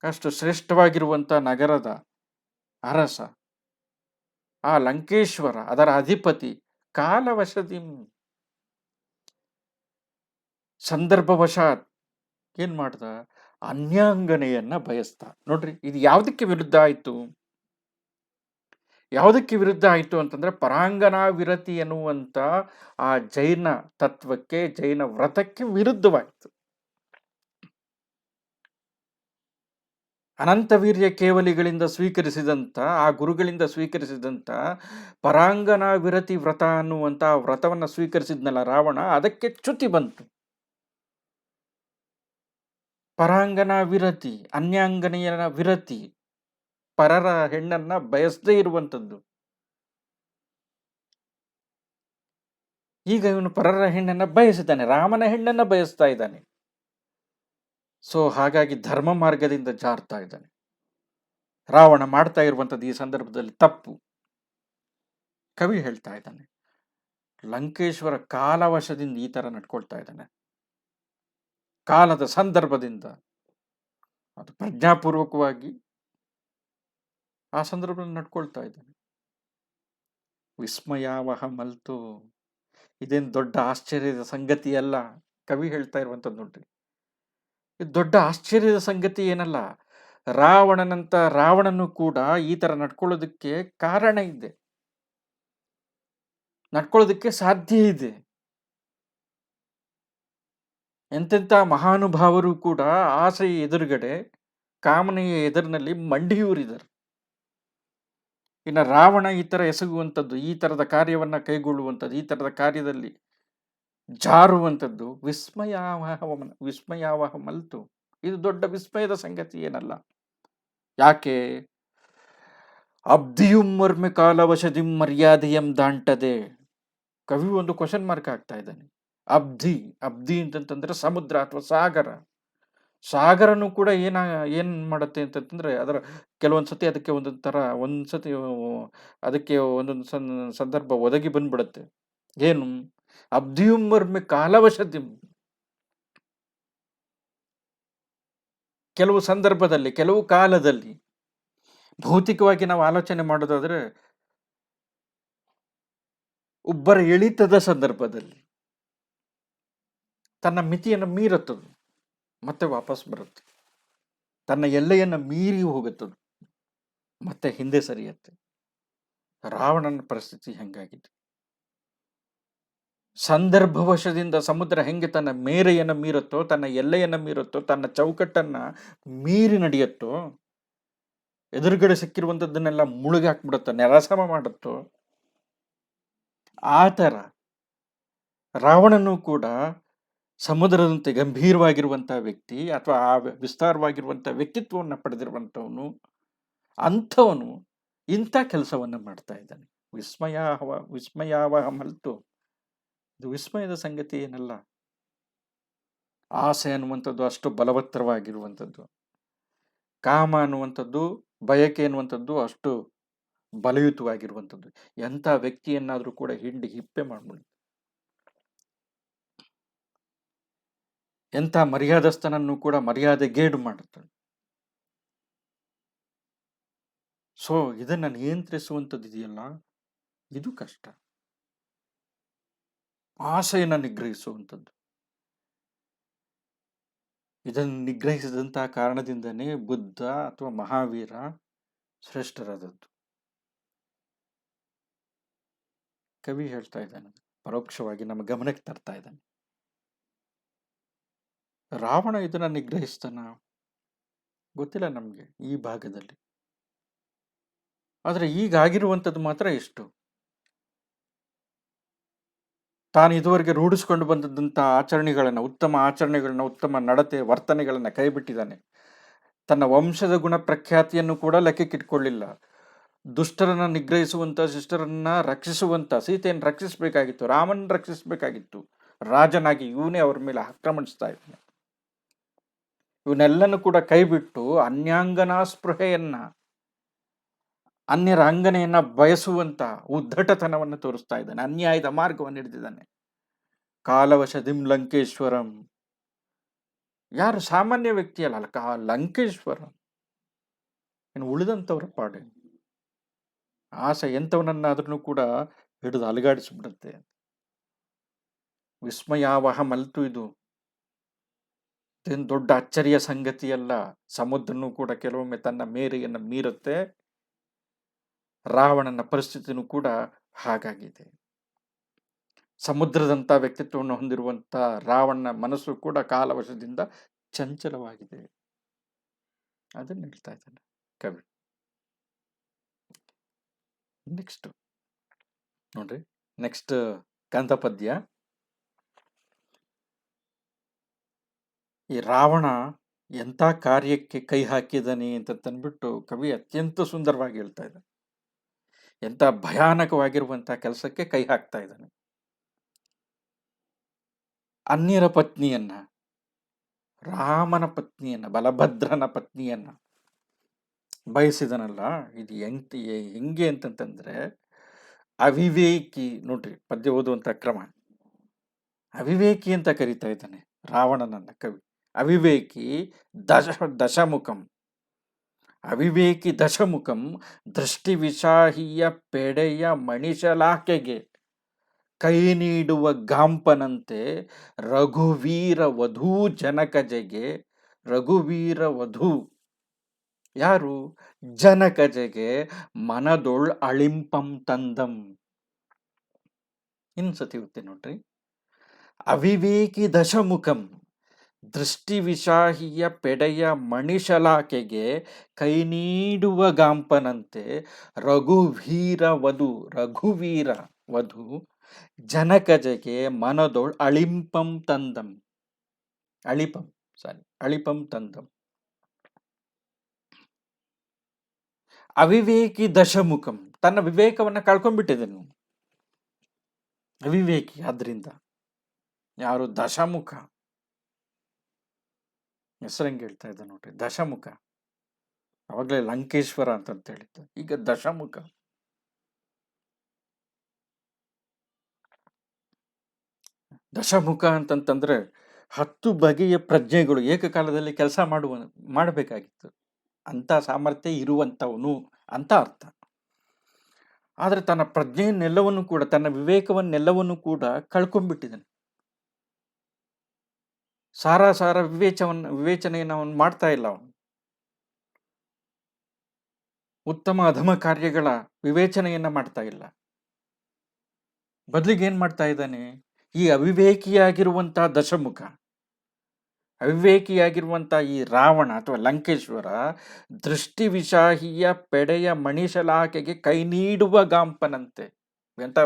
ಅಷ್ಟು ಶ್ರೇಷ್ಠವಾಗಿರುವಂಥ ನಗರದ ಅರಸ ಆ ಲಂಕೇಶ್ವರ, ಅದರ ಅಧಿಪತಿ ಕಾಲವಶದಿಂ, ಸಂದರ್ಭವಶಾತ್ ಏನ್ ಮಾಡ್ದ? ಅನ್ಯಾಂಗನೆಯನ್ನ ಬಯಸ್ತ. ನೋಡ್ರಿ, ಇದು ಯಾವುದಕ್ಕೆ ವಿರುದ್ಧ ಆಯ್ತು? ಯಾವುದಕ್ಕೆ ವಿರುದ್ಧ ಆಯಿತು ಅಂತಂದ್ರೆ ಪರಾಂಗನಾ ವಿರತಿ ಎನ್ನುವಂಥ ಆ ಜೈನ ತತ್ವಕ್ಕೆ, ಜೈನ ವ್ರತಕ್ಕೆ ವಿರುದ್ಧವಾಯಿತು. ಅನಂತವೀರ್ಯ ಕೇವಲಿಗಳಿಂದ ಸ್ವೀಕರಿಸಿದಂಥ, ಆ ಗುರುಗಳಿಂದ ಸ್ವೀಕರಿಸಿದಂಥ ಪರಾಂಗನಾ ವಿರತಿ ವ್ರತ ಅನ್ನುವಂಥ ವ್ರತವನ್ನು ಸ್ವೀಕರಿಸಿದ್ನಲ್ಲ ರಾವಣ, ಅದಕ್ಕೆ ಚ್ಯುತಿ ಬಂತು. ಪರಾಂಗನಾ ವಿರತಿ, ಅನ್ಯಾಂಗನೆಯ ವಿರತಿ, ಪರರ ಹೆಣ್ಣನ್ನ ಬಯಸದೇ ಇರುವಂಥದ್ದು. ಈಗ ಇವನು ಪರರ ಹೆಣ್ಣನ್ನ ಬಯಸಿದ್ದಾನೆ, ರಾಮನ ಹೆಣ್ಣನ್ನ ಬಯಸ್ತಾ ಇದ್ದಾನೆ. ಸೊ ಹಾಗಾಗಿ ಧರ್ಮ ಮಾರ್ಗದಿಂದ ಜಾರ್ತಾ ಇದ್ದಾನೆ. ರಾವಣ ಮಾಡ್ತಾ ಇರುವಂಥದ್ದು ಈ ಸಂದರ್ಭದಲ್ಲಿ ತಪ್ಪು. ಕವಿ ಹೇಳ್ತಾ ಇದ್ದಾನೆ, ಲಂಕೇಶ್ವರ ಕಾಲವಶದಿಂದ ಈ ತರ ನಡ್ಕೊಳ್ತಾ ಇದ್ದಾನೆ, ಕಾಲದ ಸಂದರ್ಭದಿಂದ, ಅದು ಪ್ರಜ್ಞಾಪೂರ್ವಕವಾಗಿ ಆ ಸಂದರ್ಭದಲ್ಲಿ ನಡ್ಕೊಳ್ತಾ ಇದ್ದಾನೆ. ವಿಸ್ಮಯಾವಹ ಮಲ್ತು, ಇದೇನು ದೊಡ್ಡ ಆಶ್ಚರ್ಯದ ಸಂಗತಿ ಅಲ್ಲ. ಕವಿ ಹೇಳ್ತಾ ಇರುವಂಥದ್ದು ನೋಡ್ರಿ, ಇದು ದೊಡ್ಡ ಆಶ್ಚರ್ಯದ ಸಂಗತಿ ಏನಲ್ಲ. ರಾವಣನು ಕೂಡ ಈ ತರ ನಡ್ಕೊಳ್ಳೋದಕ್ಕೆ ಕಾರಣ ಇದೆ, ನಡ್ಕೊಳ್ಳೋದಕ್ಕೆ ಸಾಧ್ಯ ಇದೆ. ಎಂತೆಂಥ ಮಹಾನುಭಾವರು ಕೂಡ ಆಸೆಯ ಎದುರುಗಡೆ, ಕಾಮನೆಯ ಎದುರಿನಲ್ಲಿ ಮಂಡಿಯೂರಿದರು. ಇನ್ನು ರಾವಣ ಈ ತರ ಎಸಗುವಂಥದ್ದು, ಈ ತರದ ಕಾರ್ಯವನ್ನ ಕೈಗೊಳ್ಳುವಂಥದ್ದು, ಈ ತರದ ಕಾರ್ಯದಲ್ಲಿ ಜಾರುವಂಥದ್ದು ವಿಸ್ಮಯಾವಹ ಮಲ್ತು, ಇದು ದೊಡ್ಡ ವಿಸ್ಮಯದ ಸಂಗತಿ ಏನಲ್ಲ. ಯಾಕೆ? ಅಬ್ಧಿಯುಂ ಮರ್ಮೆ ಕಾಲವಶದಿಂ ಮರ್ಯಾದೆಯಂ ದಾಂಟದೆ. ಕವಿ ಒಂದು ಕ್ವಶನ್ ಮಾರ್ಕ್ ಆಗ್ತಾ ಇದ್ದಾನೆ. ಅಬ್ಧಿ ಅಂತಂತಂದ್ರೆ ಸಮುದ್ರ ಅಥವಾ ಸಾಗರ. ಸಾಗರನು ಕೂಡ ಏನ್ ಮಾಡುತ್ತೆ ಅಂತಂದ್ರೆ, ಅದರ ಕೆಲವೊಂದ್ಸತಿ ಅದಕ್ಕೆ ಅದಕ್ಕೆ ಒಂದೊಂದು ಸಂದರ್ಭ ಒದಗಿ ಬಂದ್ಬಿಡುತ್ತೆ. ಏನು? ಅಬ್ಧಿಯುಂ ಮರ್ಮೆ ಕಾಲವಶದಿಂ. ಕೆಲವು ಸಂದರ್ಭದಲ್ಲಿ, ಕೆಲವು ಕಾಲದಲ್ಲಿ, ಭೌತಿಕವಾಗಿ ನಾವು ಆಲೋಚನೆ ಮಾಡೋದಾದ್ರೆ ಒಬ್ಬರ ಎಳಿತದ ಸಂದರ್ಭದಲ್ಲಿ ತನ್ನ ಮಿತಿಯನ್ನು ಮೀರುತ್ತದೆ, ಮತ್ತೆ ವಾಪಸ್ ಬರುತ್ತೆ. ತನ್ನ ಎಲ್ಲೆಯನ್ನು ಮೀರಿ ಹೋಗುತ್ತದೆ, ಮತ್ತೆ ಹಿಂದೆ ಸರಿಯುತ್ತೆ. ರಾವಣನ ಪರಿಸ್ಥಿತಿ ಹೆಂಗಾಗಿದೆ? ಸಂದರ್ಭವಶದಿಂದ ಸಮುದ್ರ ಹೆಂಗೆ ತನ್ನ ಮೇರೆಯನ್ನು ಮೀರುತ್ತೋ, ತನ್ನ ಎಲ್ಲೆಯನ್ನು ಮೀರುತ್ತೋ, ತನ್ನ ಚೌಕಟ್ಟನ್ನ ಮೀರಿ ನಡೆಯುತ್ತೋ, ಎದುರುಗಡೆ ಸಿಕ್ಕಿರುವಂಥದ್ದನ್ನೆಲ್ಲ ಮುಳುಗಾಕ್ಬಿಡುತ್ತೋ, ನೆಲಸಮ ಮಾಡುತ್ತೋ, ಆ ಥರ ರಾವಣನು ಕೂಡ ಸಮುದ್ರದಂತೆ ಗಂಭೀರವಾಗಿರುವಂಥ ವ್ಯಕ್ತಿ, ಅಥವಾ ಆ ವಿಸ್ತಾರವಾಗಿರುವಂಥ ವ್ಯಕ್ತಿತ್ವವನ್ನು ಪಡೆದಿರುವಂಥವನು. ಅಂಥವನು ಇಂಥ ಕೆಲಸವನ್ನು ಮಾಡ್ತಾ ಇದ್ದಾನೆ. ವಿಸ್ಮಯಾವಹ ಮಲ್ತು, ಇದು ವಿಸ್ಮಯದ ಸಂಗತಿ ಏನಲ್ಲ. ಆಸೆ ಅನ್ನುವಂಥದ್ದು ಅಷ್ಟು ಬಲವತ್ತರವಾಗಿರುವಂಥದ್ದು, ಕಾಮ ಅನ್ನುವಂಥದ್ದು ಬಯಕೆ ಎನ್ನುವಂಥದ್ದು ಅಷ್ಟು ಬಲಯುತವಾಗಿರುವಂಥದ್ದು. ಎಂಥ ವ್ಯಕ್ತಿಯನ್ನಾದರೂ ಕೂಡ ಹಿಂಡಿ ಹಿಪ್ಪೆ ಮಾಡ್ಬಿಡುತ್ತೆ. ಎಂಥ ಮರ್ಯಾದಸ್ಥನನ್ನು ಕೂಡ ಮರ್ಯಾದೆಗೇಡು ಮಾಡುತ್ತದೆ. ಸೊ ಇದನ್ನು ನಿಯಂತ್ರಿಸುವಂಥದ್ದು ಇದೆಯಲ್ಲ, ಇದು ಕಷ್ಟ. ಆಸೆಯನ್ನು ನಿಗ್ರಹಿಸುವಂಥದ್ದು. ಇದನ್ನು ನಿಗ್ರಹಿಸಿದಂತಹ ಕಾರಣದಿಂದನೇ ಬುದ್ಧ ಅಥವಾ ಮಹಾವೀರ ಶ್ರೇಷ್ಠರಾದದ್ದು. ಕವಿ ಹೇಳ್ತಾ ಇದ್ದಾನೆ, ಪರೋಕ್ಷವಾಗಿ ನಮ್ಮ ಗಮನಕ್ಕೆ ತರ್ತಾ ಇದ್ದಾನೆ. ರಾವಣ ಇದನ್ನ ನಿಗ್ರಹಿಸ್ತಾನ ಗೊತ್ತಿಲ್ಲ ನಮಗೆ ಈ ಭಾಗದಲ್ಲಿ. ಆದರೆ ಈಗಾಗಿರುವಂಥದ್ದು ಮಾತ್ರ ಇಷ್ಟು. ತಾನು ಇದುವರೆಗೆ ರೂಢಿಸ್ಕೊಂಡು ಬಂದದ್ದಂಥ ಆಚರಣೆಗಳನ್ನು, ಉತ್ತಮ ಆಚರಣೆಗಳನ್ನ, ಉತ್ತಮ ನಡತೆ ವರ್ತನೆಗಳನ್ನು ಕೈಬಿಟ್ಟಿದ್ದಾನೆ. ತನ್ನ ವಂಶದ ಗುಣ ಪ್ರಖ್ಯಾತಿಯನ್ನು ಕೂಡ ಲೆಕ್ಕಕ್ಕಿಟ್ಕೊಳ್ಳಿಲ್ಲ. ದುಷ್ಟರನ್ನ ನಿಗ್ರಹಿಸುವಂಥ, ಶಿಷ್ಟರನ್ನ ರಕ್ಷಿಸುವಂಥ, ಸೀತೆಯನ್ನು ರಕ್ಷಿಸಬೇಕಾಗಿತ್ತು, ರಾಮನ್ ರಕ್ಷಿಸಬೇಕಾಗಿತ್ತು. ರಾಜನಾಗಿ ಇವನೇ ಅವ್ರ ಮೇಲೆ ಆಕ್ರಮಣಿಸ್ತಾ ಇದ್ದಾನೆ. ಇವನ್ನೆಲ್ಲನೂ ಕೂಡ ಕೈಬಿಟ್ಟು ಅನ್ಯಾಂಗನಾ ಸ್ಪೃಹೆಯನ್ನ, ಅನ್ಯರ ಅಂಗನೆಯನ್ನ ಬಯಸುವಂತ ಉದ್ದಟತನವನ್ನು ತೋರಿಸ್ತಾ ಇದ್ದಾನೆ. ಅನ್ಯಾಯದ ಮಾರ್ಗವನ್ನು ಹಿಡಿದಿದ್ದಾನೆ. ಕಾಲವಶದಿಂ ಲಂಕೇಶ್ವರಂ. ಯಾರು ಸಾಮಾನ್ಯ ವ್ಯಕ್ತಿ ಅಲ್ಲ, ಲಂಕೇಶ್ವರ. ಇನ್ನು ಉಳಿದಂಥವ್ರ ಪಾಡೆ ಆಸೆ ಎಂಥವನನ್ನಾದ್ರೂ ಕೂಡ ಹಿಡಿದು ಅಲುಗಾಡಿಸ್ಬಿಡುತ್ತೆ. ವಿಸ್ಮಯಾವಹ ಮಲ್ತು ಇದು ದೊಡ್ಡ ಅಚ್ಚರಿಯ ಸಂಗತಿಯಲ್ಲ. ಸಮುದ್ರನೂ ಕೂಡ ಕೆಲವೊಮ್ಮೆ ತನ್ನ ಮೇರೆಯನ್ನು ಮೀರುತ್ತೆ. ರಾವಣನ ಪರಿಸ್ಥಿತಿನೂ ಕೂಡ ಹಾಗಾಗಿದೆ. ಸಮುದ್ರದಂಥ ವ್ಯಕ್ತಿತ್ವವನ್ನು ಹೊಂದಿರುವಂಥ ರಾವಣನ ಮನಸ್ಸು ಕೂಡ ಕಾಲವಶದಿಂದ ಚಂಚಲವಾಗಿದೆ. ಅದನ್ನು ಹೇಳ್ತಾ ಇದ್ದಾನೆ ಕವಿ. ನೆಕ್ಸ್ಟ್ ನೋಡ್ರಿ, ನೆಕ್ಸ್ಟ್ ಕಂದಪದ್ಯ. ಈ ರಾವಣ ಎಂಥ ಕಾರ್ಯಕ್ಕೆ ಕೈ ಹಾಕಿದಾನೆ ಅಂತ ತಂದ್ಬಿಟ್ಟು ಕವಿ ಅತ್ಯಂತ ಸುಂದರವಾಗಿ ಹೇಳ್ತಾ ಇದ್ದಾನೆ. ಎಂಥ ಭಯಾನಕವಾಗಿರುವಂಥ ಕೆಲಸಕ್ಕೆ ಕೈ ಹಾಕ್ತಾ ಇದ್ದಾನೆ. ಅನ್ಯರ ಪತ್ನಿಯನ್ನ, ರಾಮನ ಪತ್ನಿಯನ್ನ, ಬಲಭದ್ರನ ಪತ್ನಿಯನ್ನ ಬಯಸಿದನಲ್ಲ. ಇದು ಹೆಂಗೆ ಅಂತಂತಂದ್ರೆ ಅವಿವೇಕಿ. ನೋಡ್ರಿ ಪದ್ಯ ಓದುವಂಥ ಕ್ರಮ. ಅವಿವೇಕಿ ಅಂತ ಕರೀತಾ ಇದ್ದಾನೆ ರಾವಣನನ್ನ ಕವಿ. ಅವಿವೇಕಿ ದಶಮುಖಂ. ಅವಿವೇಕಿ ದಶಮುಖಂ ದೃಷ್ಟಿವಿಷಾಹಿಯ ಪೆಡೆಯ ಮಣಿಶಲಾಕೆಗೆ ಕೈ ನೀಡುವ ಗಾಂಪನಂತೆ ರಘುವೀರ ವಧೂ ಜನಕಜೆಗೆ. ರಘುವೀರ ವಧೂ ಯಾರು? ಜನಕಜೆಗೆ ಮನದೊಳ್ ಅಳಿಂಪಂ ತಂದಂ. ಇನ್ಸತಿ ಗೊತ್ತೇ ನೋಡ್ರಿ. ಅವಿವೇಕಿ ದಶಮುಖಂ ದೃಷ್ಟಿವಿಷಾಹಿಯ ಪೆಡೆಯ ಮಣಿಶಲಾಕೆಗೆ ಕೈ ನೀಡುವ ಗಾಂಪನಂತೆ ರಘುವೀರ ವಧು ಜನಕಜೆಗೆ ಮನದೊಳ್ ಅಳಿಂಪಂ ತಂದಂ. ಅಳಿಪಂ ತಂದಂ. ಅವಿವೇಕಿ ದಶಮುಖಂ, ತನ್ನ ವಿವೇಕವನ್ನ ಕಳ್ಕೊಂಡ್ಬಿಟ್ಟಿದನು. ಅವಿವೇಕಿ ಆದ್ರಿಂದ. ಯಾರು? ದಶಮುಖ. ಹೆಸರಂಗೆ ಹೇಳ್ತಾ ಇದ್ದ ನೋಡ್ರಿ, ದಶಮುಖ. ಅವಾಗಲೇ ಲಂಕೇಶ್ವರ ಅಂತ ಹೇಳಿದ್ದ, ಈಗ ದಶಮುಖ. ದಶಮುಖ ಅಂತಂತಂದ್ರೆ 10 ಬಗೆಯ ಪ್ರಜ್ಞೆಗಳು ಏಕಕಾಲದಲ್ಲಿ ಕೆಲಸ ಮಾಡಬೇಕಾಗಿತ್ತು. ಅಂತ ಸಾಮರ್ಥ್ಯ ಇರುವಂಥವನು ಅಂತ ಅರ್ಥ. ಆದರೆ ತನ್ನ ಪ್ರಜ್ಞೆಯನ್ನೆಲ್ಲವನ್ನು ಕೂಡ, ತನ್ನ ವಿವೇಕವನ್ನೆಲ್ಲವನ್ನು ಕೂಡ ಕಳ್ಕೊಂಡ್ಬಿಟ್ಟಿದ್ದಾನೆ. ಸಾರ ವಿವೇಚನೆಯನ್ನು ಅವನು ಮಾಡ್ತಾ ಇಲ್ಲ. ಅವನು ಉತ್ತಮ ಅಧಮ ಕಾರ್ಯಗಳ ವಿವೇಚನೆಯನ್ನ ಮಾಡ್ತಾ ಇಲ್ಲ. ಬದಲಿಗೆ ಏನ್ ಮಾಡ್ತಾ ಇದ್ದಾನೆ? ಈ ಅವಿವೇಕಿಯಾಗಿರುವಂತಹ ದಶಮುಖ, ಅವಿವೇಕಿಯಾಗಿರುವಂತಹ ಈ ರಾವಣ ಅಥವಾ ಲಂಕೇಶ್ವರ ದೃಷ್ಟಿವಿಷಾಹಿಯ ಪೆಡೆಯ ಮಣಿಶಲಾಕೆಗೆ ಕೈ ನೀಡುವ ಗಾಂಪನಂತೆ ಎಂತ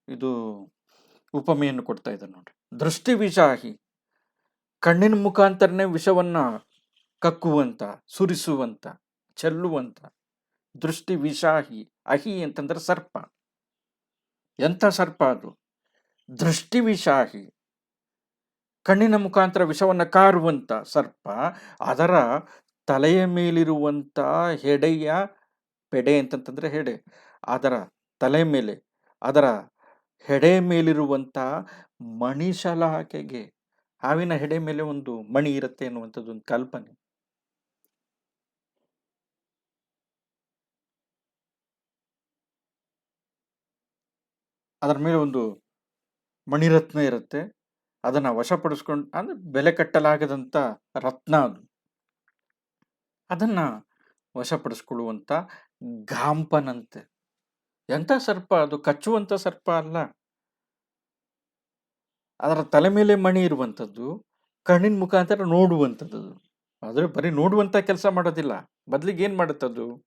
ಇದು ಉಪಮೆಯನ್ನು ಕೊಡ್ತಾ ಇದ್ದಾನೆ ನೋಡ್ರಿ. ದೃಷ್ಟಿವಿಷಾಹಿ, ಕಣ್ಣಿನ ಮುಖಾಂತರನೇ ವಿಷವನ್ನ ಕಕ್ಕುವಂತ, ಸುರಿಸುವಂತ, ಚೆಲ್ಲುವಂತ. ದೃಷ್ಟಿ ವಿಷಾಹಿ. ಅಹಿ ಅಂತಂದ್ರೆ ಸರ್ಪ. ಎಂಥ ಸರ್ಪ ಅದು? ದೃಷ್ಟಿ ವಿಷಾಹಿ, ಕಣ್ಣಿನ ಮುಖಾಂತರ ವಿಷವನ್ನ ಕಾರುವಂತ ಸರ್ಪ. ಅದರ ತಲೆಯ ಮೇಲಿರುವಂಥ ಹೆಡೆಯ ಪೆಡೆ ಅಂತಂತಂದ್ರೆ ಹೆಡೆ, ಅದರ ತಲೆ ಮೇಲೆ, ಅದರ ಹೆಡೆ ಮೇಲಿರುವಂಥ ಮಣಿಶಲಾಕೆಗೆ, ಹಾವಿನ ಹೆಡೆ ಮೇಲೆ ಒಂದು ಮಣಿ ಇರುತ್ತೆ ಅನ್ನುವಂಥದ್ದು ಒಂದು ಕಲ್ಪನೆ. ಅದರ ಮೇಲೆ ಒಂದು ಮಣಿರತ್ನ ಇರುತ್ತೆ. ಅದನ್ನ ವಶಪಡಿಸ್ಕೊಂಡು, ಅಂದ್ರೆ ಬೆಲೆ ಕಟ್ಟಲಾಗದಂಥ ರತ್ನ ಅದು. ಅದನ್ನ ವಶಪಡಿಸ್ಕೊಳ್ಳುವಂಥ ಗಾಂಪನಂತೆ. ಎಂಥ ಸರ್ಪ ಅದು! ಕಚ್ಚುವಂಥ ಸರ್ಪ ಅಲ್ಲ. ಅದರ ತಲೆ ಮೇಲೆ ಮಣಿ ಇರುವಂಥದ್ದು, ಕಣ್ಣಿನ ಮುಖಾಂತರ ನೋಡುವಂಥದ್ದು. ಆದರೆ ಬರೀ ನೋಡುವಂಥ ಕೆಲಸ ಮಾಡೋದಿಲ್ಲ, ಬದಲಿಗೆ ಏನು ಮಾಡುತ್ತದು?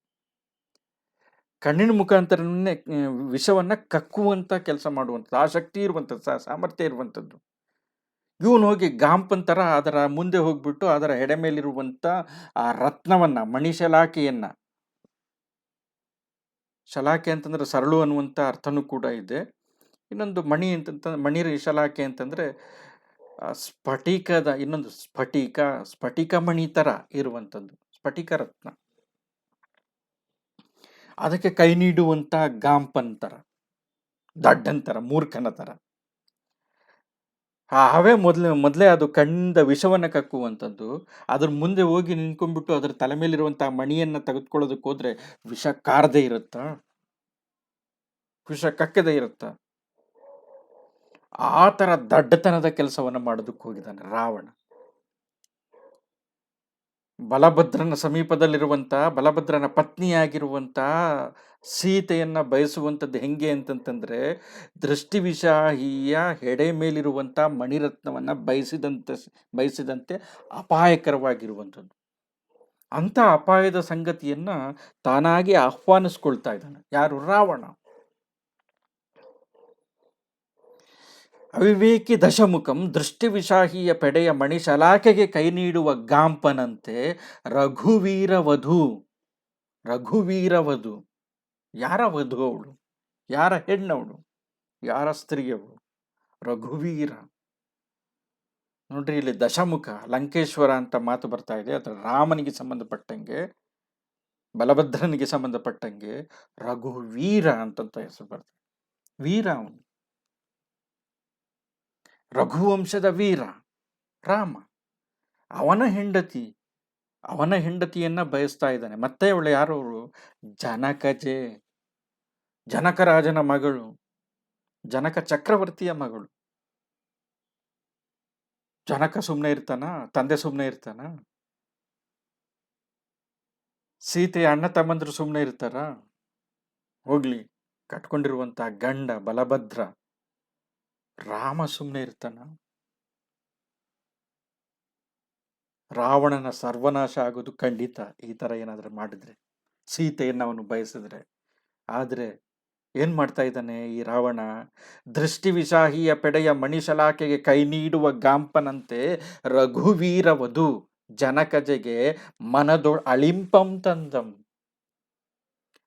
ಕಣ್ಣಿನ ಮುಖಾಂತರನೇ ವಿಷವನ್ನ ಕಕ್ಕುವಂಥ ಕೆಲಸ ಮಾಡುವಂಥದ್ದು, ಆ ಶಕ್ತಿ ಇರುವಂಥದ್ದು, ಸಾಮರ್ಥ್ಯ ಇರುವಂಥದ್ದು. ಇವನು ಹೋಗಿ ಗಾಂಪಂತರ ಅದರ ಮುಂದೆ ಹೋಗ್ಬಿಟ್ಟು ಅದರ ಹೆಡೆ ಮೇಲಿರುವಂಥ ಆ ರತ್ನವನ್ನ, ಮಣಿಶಲಾಕೆಯನ್ನ, ಶಲಾಕೆ ಅಂತಂದ್ರೆ ಸರಳು ಅನ್ನುವಂಥ ಅರ್ಥನೂ ಕೂಡ ಇದೆ. ಇನ್ನೊಂದು ಮಣಿ ಅಂತಂತ, ಮಣಿ ಶಲಾಕೆ ಅಂತಂದ್ರೆ ಸ್ಫಟಿಕದ ಇನ್ನೊಂದು ಸ್ಫಟಿಕ ಮಣಿ ತರ ಇರುವಂಥದ್ದು, ಸ್ಫಟಿಕ ರತ್ನ. ಅದಕ್ಕೆ ಕೈ ನೀಡುವಂತ ಗಾಂಪಂತರ, ದಡ್ಡಂತರ, ಮೂರ್ಖನ ತರ. ಅವೇ ಮೊದಲೇ ಅದು ಕಣ್ಣಿಂದ ವಿಷವನ್ನ ಕಕ್ಕುವಂಥದ್ದು. ಅದ್ರ ಮುಂದೆ ಹೋಗಿ ನಿಂತ್ಕೊಂಡ್ಬಿಟ್ಟು ಅದರ ತಲೆ ಮೇಲಿರುವಂತಹ ಮಣಿಯನ್ನ ತೆಗೆದುಕೊಳ್ಳೋದಕ್ಕೆ ಹೋದ್ರೆ ವಿಷ ಕಾರದೇ ಇರುತ್ತಾ? ವಿಷ ಕಕ್ಕದೇ ಇರುತ್ತಾ? ಆ ತರ ದಡ್ಡತನದ ಕೆಲಸವನ್ನ ಮಾಡೋದಕ್ಕೆ ಹೋಗಿದ್ದಾನೆ ರಾವಣ. ಬಲಭದ್ರನ ಸಮೀಪದಲ್ಲಿರುವಂತ, ಬಲಭದ್ರನ ಪತ್ನಿಯಾಗಿರುವಂತ ಸೀತೆಯನ್ನ ಬಯಸುವಂಥದ್ದು ಹೆಂಗೆ ಅಂತಂತಂದ್ರೆ, ದೃಷ್ಟಿವಿಷಾಹಿಯ ಹೆಡೆ ಮೇಲಿರುವಂತ ಮಣಿರತ್ನವನ್ನ ಬಯಸಿದಂತೆ ಅಪಾಯಕರವಾಗಿರುವಂಥದ್ದು. ಅಂತ ಅಪಾಯದ ಸಂಗತಿಯನ್ನ ತಾನಾಗಿ ಆಹ್ವಾನಿಸ್ಕೊಳ್ತಾ ಇದ್ದಾನೆ. ಯಾರು? ರಾವಣ. ಅವಿವೇಕಿ ದಶಮುಖಂ ದೃಷ್ಟಿವಿಷಾಹಿಯ ಪೆಡೆಯ ಮಣಿಶಲಾಕೆಗೆ ಕೈ ನೀಡುವ ಗಾಂಪನಂತೆ ರಘುವೀರ ವಧು. ರಘುವೀರ ವಧು. ಯಾರ ವಧು ಅವಳು? ಯಾರ ಹೆಣ್ಣವಳು? ಯಾರ ಸ್ತ್ರೀಯವಳು? ರಘುವೀರ. ನೋಡ್ರಿ, ಇಲ್ಲಿ ದಶಮುಖ, ಲಂಕೇಶ್ವರ ಅಂತ ಮಾತು ಬರ್ತಾ ಇದೆ. ಅದು ರಾಮನಿಗೆ ಸಂಬಂಧಪಟ್ಟಂಗೆ, ಬಲಭದ್ರನಿಗೆ ಸಂಬಂಧಪಟ್ಟಂಗೆ ರಘುವೀರ ಅಂತಂತ ಹೆಸರು ಬರ್ತದೆ. ವೀರ ಅವನು, ರಘುವಂಶದ ವೀರ ರಾಮ. ಅವನ ಹೆಂಡತಿಯನ್ನ ಬಯಸ್ತಾ ಇದ್ದಾನೆ. ಮತ್ತೆ ಅವಳು ಯಾರು? ಅವಳು ಜನಕಜೆ, ಜನಕರಾಜನ ಮಗಳು, ಜನಕ ಚಕ್ರವರ್ತಿಯ ಮಗಳು. ಜನಕ ಸುಮ್ಮನೆ ಇರ್ತಾನ? ತಂದೆ ಸುಮ್ಮನೆ ಇರ್ತಾನ? ಸೀತೆಯ ಅಣ್ಣ ತಮ್ಮಂದ್ರು ಸುಮ್ಮನೆ ಇರ್ತಾರ? ಹೋಗ್ಲಿ, ಕಟ್ಕೊಂಡಿರುವಂತ ಗಂಡ ಬಲಭದ್ರ ರಾಮ ಸುಮ್ಮನೆ ಇರ್ತಾನ? ರಾವಣನ ಸರ್ವನಾಶ ಆಗೋದು ಖಂಡಿತ, ಈ ತರ ಏನಾದ್ರೆ ಮಾಡಿದ್ರೆ, ಸೀತೆಯನ್ನು ಅವನು ಬಯಸಿದ್ರೆ. ಆದ್ರೆ ಏನ್ ಮಾಡ್ತಾ ಇದ್ದಾನೆ ಈ ರಾವಣ? ದೃಷ್ಟಿವಿಷಾಹಿಯ ಪೆಡೆಯ ಮಣಿಶಲಾಕೆಗೆ ಕೈ ನೀಡುವ ಗಾಂಪನಂತೆ ರಘುವೀರ ವಧು ಜನಕಜೆಗೆ ಅಳಿಂಪಂ ತಂದಂ.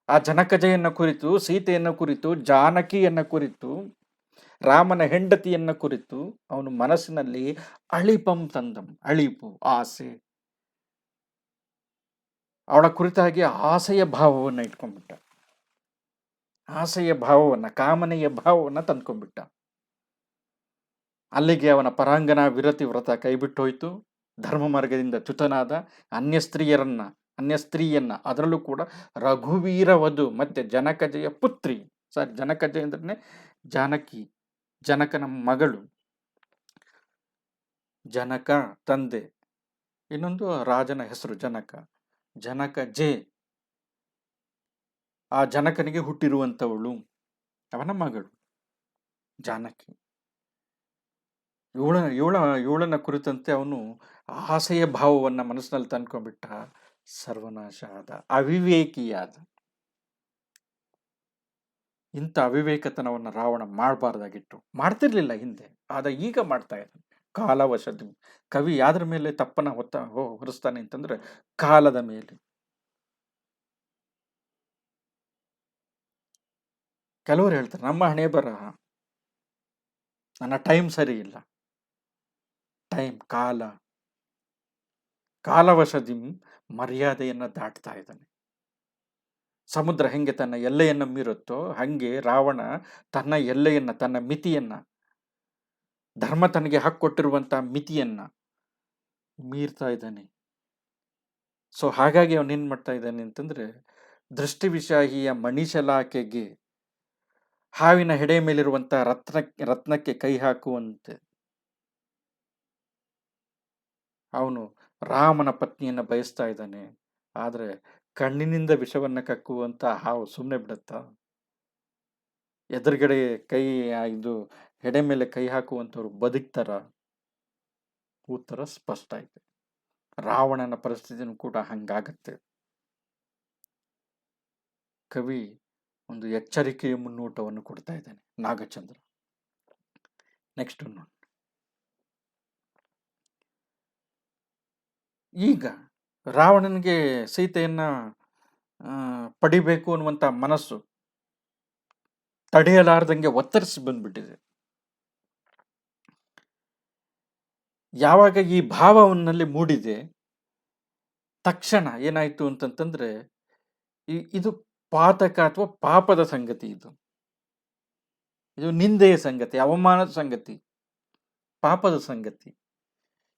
ಆ ಜನಕಜೆಯನ್ನ ಕುರಿತು, ಸೀತೆಯನ್ನ ಕುರಿತು, ಜಾನಕಿಯನ್ನ ಕುರಿತು, ರಾಮನ ಹೆಂಡತಿಯನ್ನ ಕುರಿತು ಅವನು ಮನಸ್ಸಿನಲ್ಲಿ ಅಳಿಪಂ ತಂದಂ, ಅಳಿಪು, ಆಸೆ, ಅವಳ ಕುರಿತಾಗಿ ಆಸೆಯ ಭಾವವನ್ನು ಇಟ್ಕೊಂಡ್ಬಿಟ್ಟ. ಆಸೆಯ ಭಾವವನ್ನ, ಕಾಮನೆಯ ಭಾವವನ್ನ ತಂದ್ಕೊಂಡ್ಬಿಟ್ಟ. ಅಲ್ಲಿಗೆ ಅವನ ಪರಾಂಗನ ವಿರತಿ ವ್ರತ ಕೈಬಿಟ್ಟು ಹೋಯ್ತು. ಧರ್ಮ ಮಾರ್ಗದಿಂದ ಚ್ಯುತನಾದ. ಅನ್ಯ ಸ್ತ್ರೀಯನ್ನ, ಅದರಲ್ಲೂ ಕೂಡ ರಘುವೀರ ವಧು, ಮತ್ತೆ ಜನಕಜೆಯ ಪುತ್ರಿ, ಜನಕಜೆ ಅಂದ್ರೆ ಜಾನಕಿ, ಜನಕನ ಮಗಳು. ಜನಕ ತಂದೆ, ಇನ್ನೊಂದು ರಾಜನ ಹೆಸರು ಜನಕ ಜೆ, ಆ ಜನಕನಿಗೆ ಹುಟ್ಟಿರುವಂಥವಳು, ಅವನ ಮಗಳು ಜಾನಕಿ. ಇವಳನ್ನ ಕುರಿತಂತೆ ಅವನು ಆಸೆಯ ಭಾವವನ್ನ ಮನಸ್ಸಿನಲ್ಲಿ ತಂದ್ಕೊಂಡ್ಬಿಟ್ಟ. ಸರ್ವನಾಶ ಆದ, ಅವಿವೇಕಿಯಾದ. ಇಂಥ ಅವಿವೇಕತನವನ್ನು ರಾವಣ ಮಾಡಬಾರ್ದಾಗಿತ್ತು. ಮಾಡ್ತಿರ್ಲಿಲ್ಲ ಹಿಂದೆ, ಆದ ಈಗ ಮಾಡ್ತಾ ಇದ್ದಾನೆ. ಕಾಲವಶದ ಕವಿ ಯಾದ್ರ ಮೇಲೆ ತಪ್ಪನ ಹೊರಿಸ್ತಾನೆ ಅಂತಂದ್ರೆ ಕಾಲದ ಮೇಲೆ. ಕೆಲವರು ಹೇಳ್ತಾರೆ, ನಮ್ಮ ಹಣೆ ಬರಹ, ನನ್ನ ಟೈಮ್ ಸರಿ ಇಲ್ಲ. ಟೈಮ್, ಕಾಲವಶದಿಂ ಮರ್ಯಾದೆಯನ್ನು ದಾಟ್ತಾ ಇದ್ದಾನೆ. ಸಮುದ್ರ ಹೆಂಗೆ ತನ್ನ ಎಲ್ಲೆಯನ್ನು ಮೀರುತ್ತೋ ಹಾಗೆ ರಾವಣ ತನ್ನ ಎಲ್ಲೆಯನ್ನು, ತನ್ನ ಮಿತಿಯನ್ನು, ಧರ್ಮ ತನಗೆ ಹಾಕ್ಕೊಟ್ಟಿರುವಂಥ ಮಿತಿಯನ್ನು ಮೀರ್ತಾ ಇದ್ದಾನೆ. ಸೊ ಹಾಗಾಗಿ ಅವನೇನು ಮಾಡ್ತಾ ಇದ್ದಾನೆ ಅಂತಂದರೆ, ದೃಷ್ಟಿವಿಶಾಹಿಯ ಮಣಿಶಲಾಕೆಗೆ ಹಾವಿನ ಹೆಡೆ ಮೇಲಿರುವಂಥ ರತ್ನಕ್ಕೆ ಕೈ ಹಾಕುವಂತೆ ಅವನು ರಾಮನ ಪತ್ನಿಯನ್ನು ಬಯಸ್ತಾ ಇದ್ದಾನೆ. ಆದರೆ ಕಣ್ಣಿನಿಂದ ವಿಷವನ್ನು ಕಕ್ಕುವಂಥ ಹಾವು ಸುಮ್ಮನೆ ಬಿಡುತ್ತಾ? ಎದುರುಗಡೆ ಇದು ಹೆಡೆ ಮೇಲೆ ಕೈ ಹಾಕುವಂಥವ್ರು ಬದುಕ್ತಾರ? ಉತ್ತರ ಸ್ಪಷ್ಟ ಐತೆ. ರಾವಣನ ಪರಿಸ್ಥಿತಿನೂ ಕೂಡ ಹಂಗಾಗತ್ತೆ. ಕವಿ ಒಂದು ಎಚ್ಚರಿಕೆಯ ಮುನ್ನೋಟವನ್ನು ಕೊಡ್ತಾ ಇದ್ದಾನೆ ನಾಗಚಂದ್ರ. ನೆಕ್ಸ್ಟ್ ನೋಡಿ. ಈಗ ರಾವಣನಿಗೆ ಸೀತೆಯನ್ನ ಪಡಿಬೇಕು ಅನ್ನುವಂಥ ಮನಸ್ಸು ತಡೆಯಲಾರ್ದಂಗೆ ಒತ್ತರಿಸಿ ಬಂದ್ಬಿಟ್ಟಿದೆ. ಯಾವಾಗ ಈ ಭಾವವನ್ನಲ್ಲಿ ಮೂಡಿದೆ, ತಕ್ಷಣ ಏನಾಯ್ತು ಅಂತಂತಂದ್ರೆ, ಇದು ಪಾತಕ ಅಥವಾ ಪಾಪದ ಸಂಗತಿ, ಇದು ನಿಂದೆಯ ಸಂಗತಿ, ಅವಮಾನದ ಸಂಗತಿ, ಪಾಪದ ಸಂಗತಿ.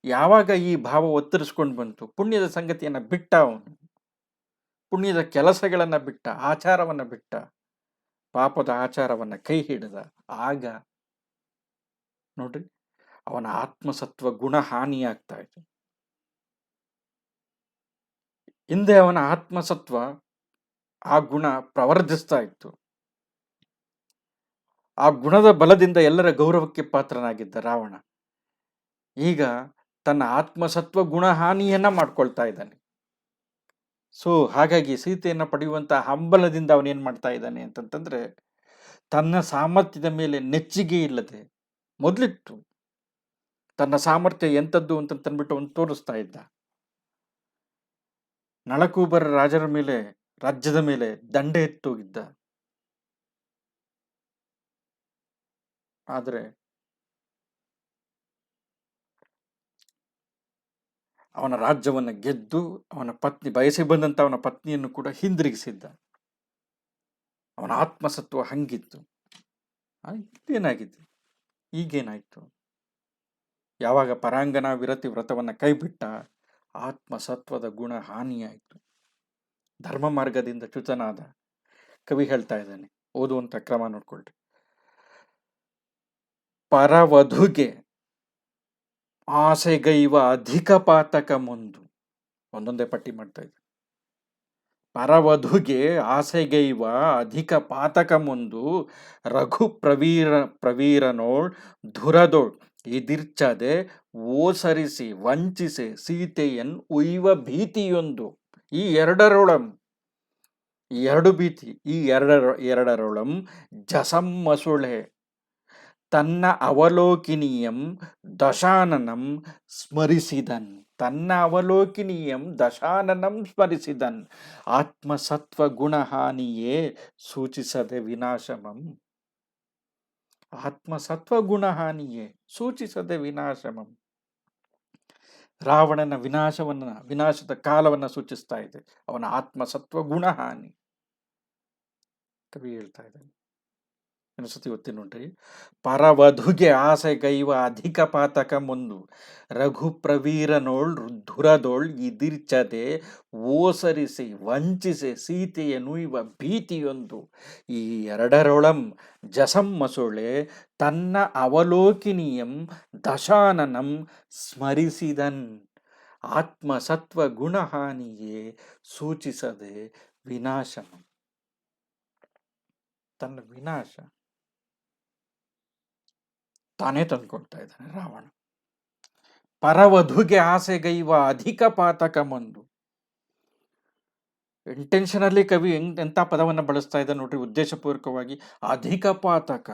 ಯಾವಾಗ ಈ ಭಾವ ಒತ್ತರಿಸ್ಕೊಂಡು ಬಂತು, ಪುಣ್ಯದ ಸಂಗತಿಯನ್ನು ಬಿಟ್ಟ ಅವನು, ಪುಣ್ಯದ ಕೆಲಸಗಳನ್ನು ಬಿಟ್ಟ, ಆಚಾರವನ್ನು ಬಿಟ್ಟ, ಪಾಪದ ಆಚಾರವನ್ನು ಕೈ ಹಿಡಿದ. ಆಗ ನೋಡ್ರಿ, ಅವನ ಆತ್ಮಸತ್ವ ಗುಣ ಹಾನಿಯಾಗ್ತಾ ಇತ್ತು. ಹಿಂದೆ ಅವನ ಆತ್ಮಸತ್ವ, ಆ ಗುಣ ಪ್ರವರ್ಧಿಸ್ತಾ ಇತ್ತು. ಆ ಗುಣದ ಬಲದಿಂದ ಎಲ್ಲರ ಗೌರವಕ್ಕೆ ಪಾತ್ರನಾಗಿದ್ದ ರಾವಣ ಈಗ ತನ್ನ ಆತ್ಮಸತ್ವ ಗುಣ ಹಾನಿಯನ್ನ ಮಾಡ್ಕೊಳ್ತಾ ಇದ್ದಾನೆ. ಸೊ ಹಾಗಾಗಿ ಸೀತೆಯನ್ನು ಪಡೆಯುವಂತ ಹಂಬಲದಿಂದ ಅವನೇನ್ ಮಾಡ್ತಾ ಇದ್ದಾನೆ ಅಂತಂತಂದ್ರೆ, ತನ್ನ ಸಾಮರ್ಥ್ಯದ ಮೇಲೆ ನೆಚ್ಚಿಗೆ ಇಲ್ಲದೆ, ಮೊದಲಿತ್ತು ತನ್ನ ಸಾಮರ್ಥ್ಯ ಎಂಥದ್ದು ಅಂತಂದ್ಬಿಟ್ಟು ಅವನು ತೋರಿಸ್ತಾ ಇದ್ದ. ನಳಕೂಬರ ರಾಜರ ಮೇಲೆ, ರಾಜ್ಯದ ಮೇಲೆ ದಂಡೆ ಎತ್ತೋಗಿದ್ದ. ಆದರೆ ಅವನ ರಾಜ್ಯವನ್ನು ಗೆದ್ದು ಅವನ ಪತ್ನಿ, ಬಯಸಿ ಬಂದಂತ ಅವನ ಪತ್ನಿಯನ್ನು ಕೂಡ ಹಿಂದಿರುಗಿಸಿದ್ದ. ಅವನ ಆತ್ಮಸತ್ವ ಹಂಗಿತ್ತು. ಏನಾಗಿದೆ, ಈಗೇನಾಯ್ತು? ಯಾವಾಗ ಪರಾಂಗನ ವಿರತಿ ವ್ರತವನ್ನು ಕೈಬಿಟ್ಟ, ಆತ್ಮಸತ್ವದ ಗುಣ ಹಾನಿಯಾಯಿತು, ಧರ್ಮ ಮಾರ್ಗದಿಂದ ಚ್ಯುತನಾದ. ಕವಿ ಹೇಳ್ತಾ ಇದ್ದಾನೆ, ಓದುವಂತ ಕ್ರಮ ನೋಡ್ಕೊಳ್ರಿ. ಪರವಧುಗೆ ಆಸೆಗೈವ ಅಧಿಕ ಪಾತಕ ಮುಂದು, ಒಂದೊಂದೇ ಪಟ್ಟಿ ಮಾಡ್ತಾ ಇದ್ದ. ಪರವಧುಗೆ ಆಸೆಗೈವ ಅಧಿಕ ಪಾತಕ ಮುಂದು, ರಘು ಪ್ರವೀರನೋಳ್ ಧುರದೋಳ್ ಎದಿರ್ಚದೆ ಓಸರಿಸಿ ವಂಚಿಸೆ ಸೀತೆಯನ್ ಉಯ್ವ ಭೀತಿಯೊಂದು. ಈ ಎರಡರೊಳಂ, ಈ ಎರಡು ಭೀತಿ, ಈ ಎರಡರೊಳಂ ಜಸಮ್ಮಸುಳೆ ತನ್ನ ಅವಲೋಕಿನೀಯಂ ದಶಾನನಂ ಸ್ಮರಿಸಿದನ್. ತನ್ನ ಅವಲೋಕಿನೀಯಂ ದಶಾನನಂ ಸ್ಮರಿಸಿದನ್. ಆತ್ಮಸತ್ವ ಗುಣಹಾನಿಯೇ ಸೂಚಿಸದೆ ವಿನಾಶಮಂ. ಆತ್ಮಸತ್ವ ಗುಣಹಾನಿಯೇ ಸೂಚಿಸದೆ ವಿನಾಶಮಂ. ರಾವಣನ ವಿನಾಶದ ಕಾಲವನ್ನು ಸೂಚಿಸ್ತಾ ಇದೆ ಅವನ ಆತ್ಮಸತ್ವ ಗುಣಹಾನಿ. ಕವಿ ಹೇಳ್ತಾ ಇದ್ದಾನೆ, ಇನ್ನೊಂದ್ಸತಿ ಒತ್ತಿ ನೋಡ್ರಿ. ಪರವಧುಗೆ ಆಸೆಗೈವ ಅಧಿಕ ಪಾತಕ ಮುಂದು, ರಘು ಪ್ರವೀರನೋಳ್ ಧುರದೋಳ್ ಇದಿರ್ಚದೆ ಓಸರಿಸಿ ವಂಚಿಸೆ ಸೀತೆಯ ನುಯ್ವ ಭೀತಿಯೊಂದು. ಈ ಎರಡರೊಳಂ ಜಸಮ್ಮಸುಳೆ ತನ್ನ ಅವಲೋಕಿನಿಯಂ ದಶಾನನಂ ಸ್ಮರಿಸಿದನ್. ಆತ್ಮಸತ್ವ ಗುಣಹಾನಿಯೇ ಸೂಚಿಸದೆ ವಿನಾಶಮಂ. ತನ್ನ ವಿನಾಶ ತಾನೇ ತಂದ್ಕೊಳ್ತಾ ಇದ್ದಾನೆ ರಾವಣ. ಪರವಧುಗೆ ಆಸೆಗೈವ ಅಧಿಕ ಪಾತಕ ಮಂದು. ಇಂಟೆನ್ಷನಲಿ ಕವಿ ಎಂತ ಪದವನ್ನು ಬಳಸ್ತಾ ಇದ್ದ ನೋಡ್ರಿ, ಉದ್ದೇಶಪೂರ್ವಕವಾಗಿ. ಅಧಿಕ ಪಾತಕ,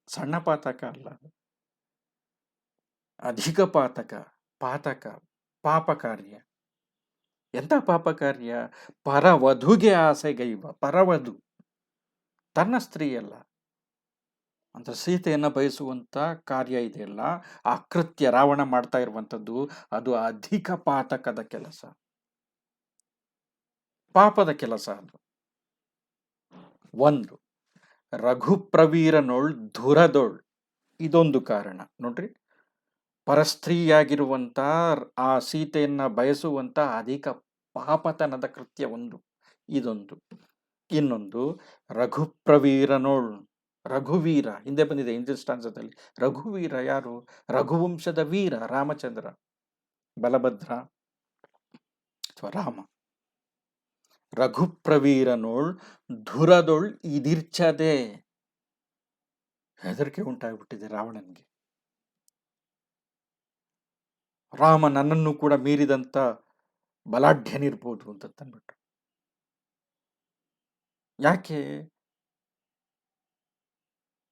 ಸಣ್ಣ ಪಾತಕ ಅಲ್ಲ, ಅಧಿಕ ಪಾತಕ. ಪಾತಕ ಪಾಪ ಕಾರ್ಯ. ಎಂತ ಪಾಪ ಕಾರ್ಯ? ಪರವಧುಗೆ ಆಸೆಗೈವ. ಪರವಧು ತನ್ನ ಸ್ತ್ರೀ ಅಲ್ಲ, ಅಂದರೆ ಸೀತೆಯನ್ನು ಬಯಸುವಂಥ ಕಾರ್ಯ ಇದೆಯಲ್ಲ, ಆ ಕೃತ್ಯ ರಾವಣ ಮಾಡ್ತಾ ಇರುವಂಥದ್ದು ಅದು ಅಧಿಕ ಪಾತಕದ ಕೆಲಸ, ಪಾಪದ ಕೆಲಸ ಅದು. ಒಂದು, ರಘುಪ್ರವೀರನೊಳ್ ಧುರದೊಳ್, ಇದೊಂದು ಕಾರಣ ನೋಡ್ರಿ. ಪರಸ್ತ್ರೀಯಾಗಿರುವಂಥ ಆ ಸೀತೆಯನ್ನ ಬಯಸುವಂಥ ಅಧಿಕ ಪಾಪತನದ ಕೃತ್ಯ ಒಂದು, ಇದೊಂದು. ಇನ್ನೊಂದು, ರಘುಪ್ರವೀರನೋಳ್, ರಘುವೀರ ಹಿಂದೆ ಬಂದಿದೆ ಹಿಂದಿನ ಸ್ಟಾನ್ಸದಲ್ಲಿ. ರಘುವೀರ ಯಾರು? ರಘುವಂಶದ ವೀರ ರಾಮಚಂದ್ರ, ಬಲಭದ್ರ ಅಥವಾ ರಾಮ. ರಘುಪ್ರವೀರನೋಳ್ ಧುರದೊಳ್ ಇದಿರ್ಚದೆ, ಹೆದರಿಕೆ ಉಂಟಾಗ್ಬಿಟ್ಟಿದೆ ರಾವಣನ್ಗೆ. ರಾಮ ನನ್ನನ್ನು ಕೂಡ ಮೀರಿದಂತ ಬಲಾಢ್ಯನಿರ್ಬೋದು ಅಂತ ತಂದ್ಬಿಟ್ರು. ಯಾಕೆ?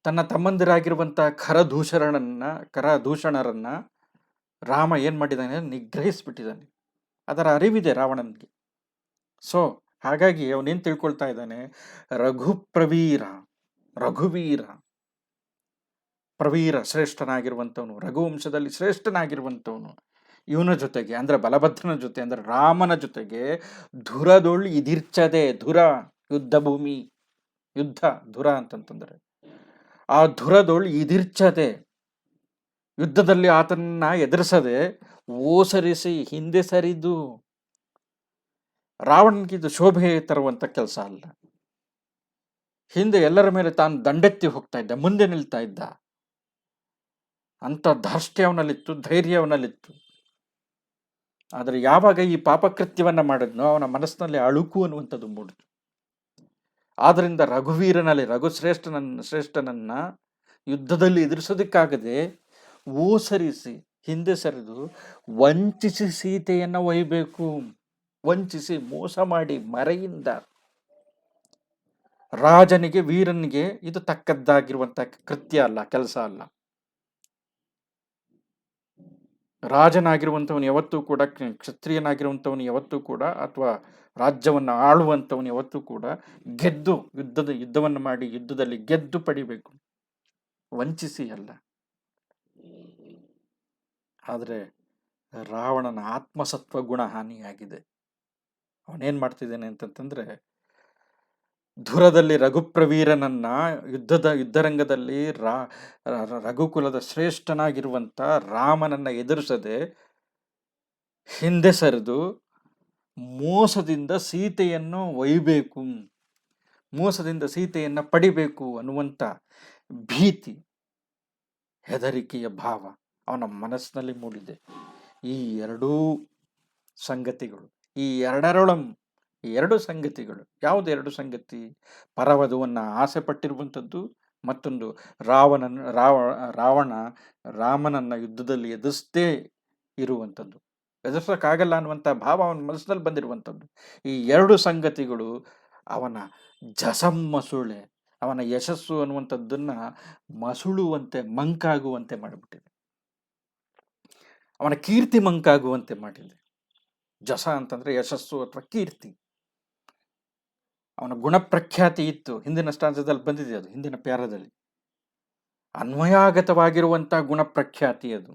ತನ್ನ ತಮ್ಮಂದಿರಾಗಿರುವಂತ ಕರದೂಷಣರನ್ನ ರಾಮ ಏನ್ ಮಾಡಿದ್ದಾನೆ? ನಿಗ್ರಹಿಸ್ಬಿಟ್ಟಿದ್ದಾನೆ. ಅದರ ಅರಿವಿದೆ ರಾವಣನ್ಗೆ. ಸೊ ಹಾಗಾಗಿ ಅವನೇನ್ ತಿಳ್ಕೊಳ್ತಾ ಇದ್ದಾನೆ? ರಘುಪ್ರವೀರ, ರಘುವೀರ, ಪ್ರವೀರ ಶ್ರೇಷ್ಠನಾಗಿರುವಂಥವನು, ರಘುವಂಶದಲ್ಲಿ ಶ್ರೇಷ್ಠನಾಗಿರುವಂಥವನು, ಇವನ ಜೊತೆಗೆ ಅಂದ್ರೆ ಬಲಭದ್ರನ ಜೊತೆ ಅಂದ್ರೆ ರಾಮನ ಜೊತೆಗೆ ಧುರದೊಳ್ ಇದಿರ್ಚದೆ, ಧುರ ಯುದ್ಧ ಭೂಮಿ, ಯುದ್ಧ ಧುರ ಅಂತಂತಂದ್ರೆ ಆ ಧುರದೊಳ್ ಇದಿರ್ಚದೆ, ಯುದ್ಧದಲ್ಲಿ ಆತನನ್ನ ಎದುರಿಸದೆ ಓಸರಿಸಿ ಹಿಂದೆ ಸರಿದು. ರಾವಣನಿಗಿದು ಶೋಭೆ ತರುವಂತ ಕೆಲಸ ಅಲ್ಲ. ಹಿಂದೆ ಎಲ್ಲರ ಮೇಲೆ ತಾನು ದಂಡೆತ್ತಿ ಹೋಗ್ತಾ ಇದ್ದ, ಮುಂದೆ ನಿಲ್ತಾ ಇದ್ದ. ಅಂತ ಧಾರ್ಷ್ಟ್ಯ ಅವನಲ್ಲಿತ್ತು, ಧೈರ್ಯ ಅವನಲ್ಲಿತ್ತು. ಆದರೆ ಯಾವಾಗ ಈ ಪಾಪಕೃತ್ಯವನ್ನ ಮಾಡಿದ್ನೋ ಅವನ ಮನಸ್ಸಿನಲ್ಲಿ ಅಳುಕು ಅನ್ನುವಂಥದ್ದು ಮೂಡಿತು. ಆದ್ರಿಂದ ರಘುವೀರನಲ್ಲಿ ಶ್ರೇಷ್ಠನನ್ನ ಯುದ್ಧದಲ್ಲಿ ಎದುರಿಸೋದಕ್ಕಾಗದೆ ಓಸರಿಸಿ ಹಿಂದೆ ಸರಿದು ವಂಚಿಸಿ ಸೀತೆಯನ್ನ ಒಯ್ಯಬೇಕು. ವಂಚಿಸಿ ಮೋಸ ಮಾಡಿ ಮರೆಯಿಂದ. ರಾಜನಿಗೆ, ವೀರನಿಗೆ ಇದು ತಕ್ಕದ್ದಾಗಿರುವಂತ ಕೃತ್ಯ ಅಲ್ಲ, ಕೆಲಸ ಅಲ್ಲ. ರಾಜನಾಗಿರುವಂಥವನು ಯಾವತ್ತೂ ಕೂಡ, ಕ್ಷತ್ರಿಯನಾಗಿರುವಂಥವನು ಯಾವತ್ತೂ ಕೂಡ, ಅಥವಾ ರಾಜ್ಯವನ್ನು ಆಳುವಂಥವನು ಯಾವತ್ತೂ ಕೂಡ ಗೆದ್ದು ಯುದ್ಧವನ್ನು ಮಾಡಿ ಯುದ್ಧದಲ್ಲಿ ಗೆದ್ದು ಪಡಿಬೇಕು, ವಂಚಿಸಿ ಅಲ್ಲ. ಆದರೆ ರಾವಣನ ಆತ್ಮಸತ್ವ ಗುಣ ಹಾನಿಯಾಗಿದೆ. ಅವನೇನ್ ಮಾಡ್ತಿದ್ದಾನೆ ಅಂತಂತಂದ್ರೆ, ಧುರದಲ್ಲಿ ರಘುಪ್ರವೀರನನ್ನ ಯುದ್ಧರಂಗದಲ್ಲಿ ರಘುಕುಲದ ಶ್ರೇಷ್ಠನಾಗಿರುವಂತ ರಾಮನನ್ನ ಎದುರಿಸದೆ ಹಿಂದೆ ಸರಿದು ಮೋಸದಿಂದ ಸೀತೆಯನ್ನು ಒಯ್ಯಬೇಕು, ಮೋಸದಿಂದ ಸೀತೆಯನ್ನ ಪಡಿಬೇಕು ಅನ್ನುವಂತ ಭೀತಿ, ಹೆದರಿಕೆಯ ಭಾವ ಅವನ ಮನಸ್ಸಿನಲ್ಲಿ ಮೂಡಿದೆ. ಈ ಎರಡೂ ಸಂಗತಿಗಳು, ಈ ಎರಡು ಸಂಗತಿಗಳು. ಯಾವುದು ಎರಡು ಸಂಗತಿ? ಪರವಧುವನ್ನ ಆಸೆ ಪಟ್ಟಿರುವಂಥದ್ದು, ಮತ್ತೊಂದು ರಾವಣ ರಾಮನನ್ನ ಯುದ್ಧದಲ್ಲಿ ಎದುರಿಸದೇ ಇರುವಂಥದ್ದು, ಎದುರಿಸೋಕ್ಕಾಗಲ್ಲ ಅನ್ನುವಂಥ ಭಾವ ಅವನ ಮನಸ್ಸಿನಲ್ಲಿ ಬಂದಿರುವಂಥದ್ದು. ಈ ಎರಡು ಸಂಗತಿಗಳು ಅವನ ಮಸುಳೆ, ಅವನ ಯಶಸ್ಸು ಅನ್ನುವಂಥದ್ದನ್ನ ಮಸುಳುವಂತೆ, ಮಂಕಾಗುವಂತೆ ಮಾಡಿಬಿಟ್ಟಿದೆ. ಅವನ ಕೀರ್ತಿ ಮಂಕಾಗುವಂತೆ ಮಾಡಿದೆ. ಜಸ ಅಂತಂದ್ರೆ ಯಶಸ್ಸು ಅಥವಾ ಕೀರ್ತಿ. ಅವನ ಗುಣಪ್ರಖ್ಯಾತಿ ಇತ್ತು, ಹಿಂದಿನ ಸ್ಟಾನ್ಸದಲ್ಲಿ ಬಂದಿದೆ, ಅದು ಹಿಂದಿನ ಪ್ಯಾರದಲ್ಲಿ ಅನ್ವಯಾಗತವಾಗಿರುವಂತಹ ಗುಣಪ್ರಖ್ಯಾತಿ, ಅದು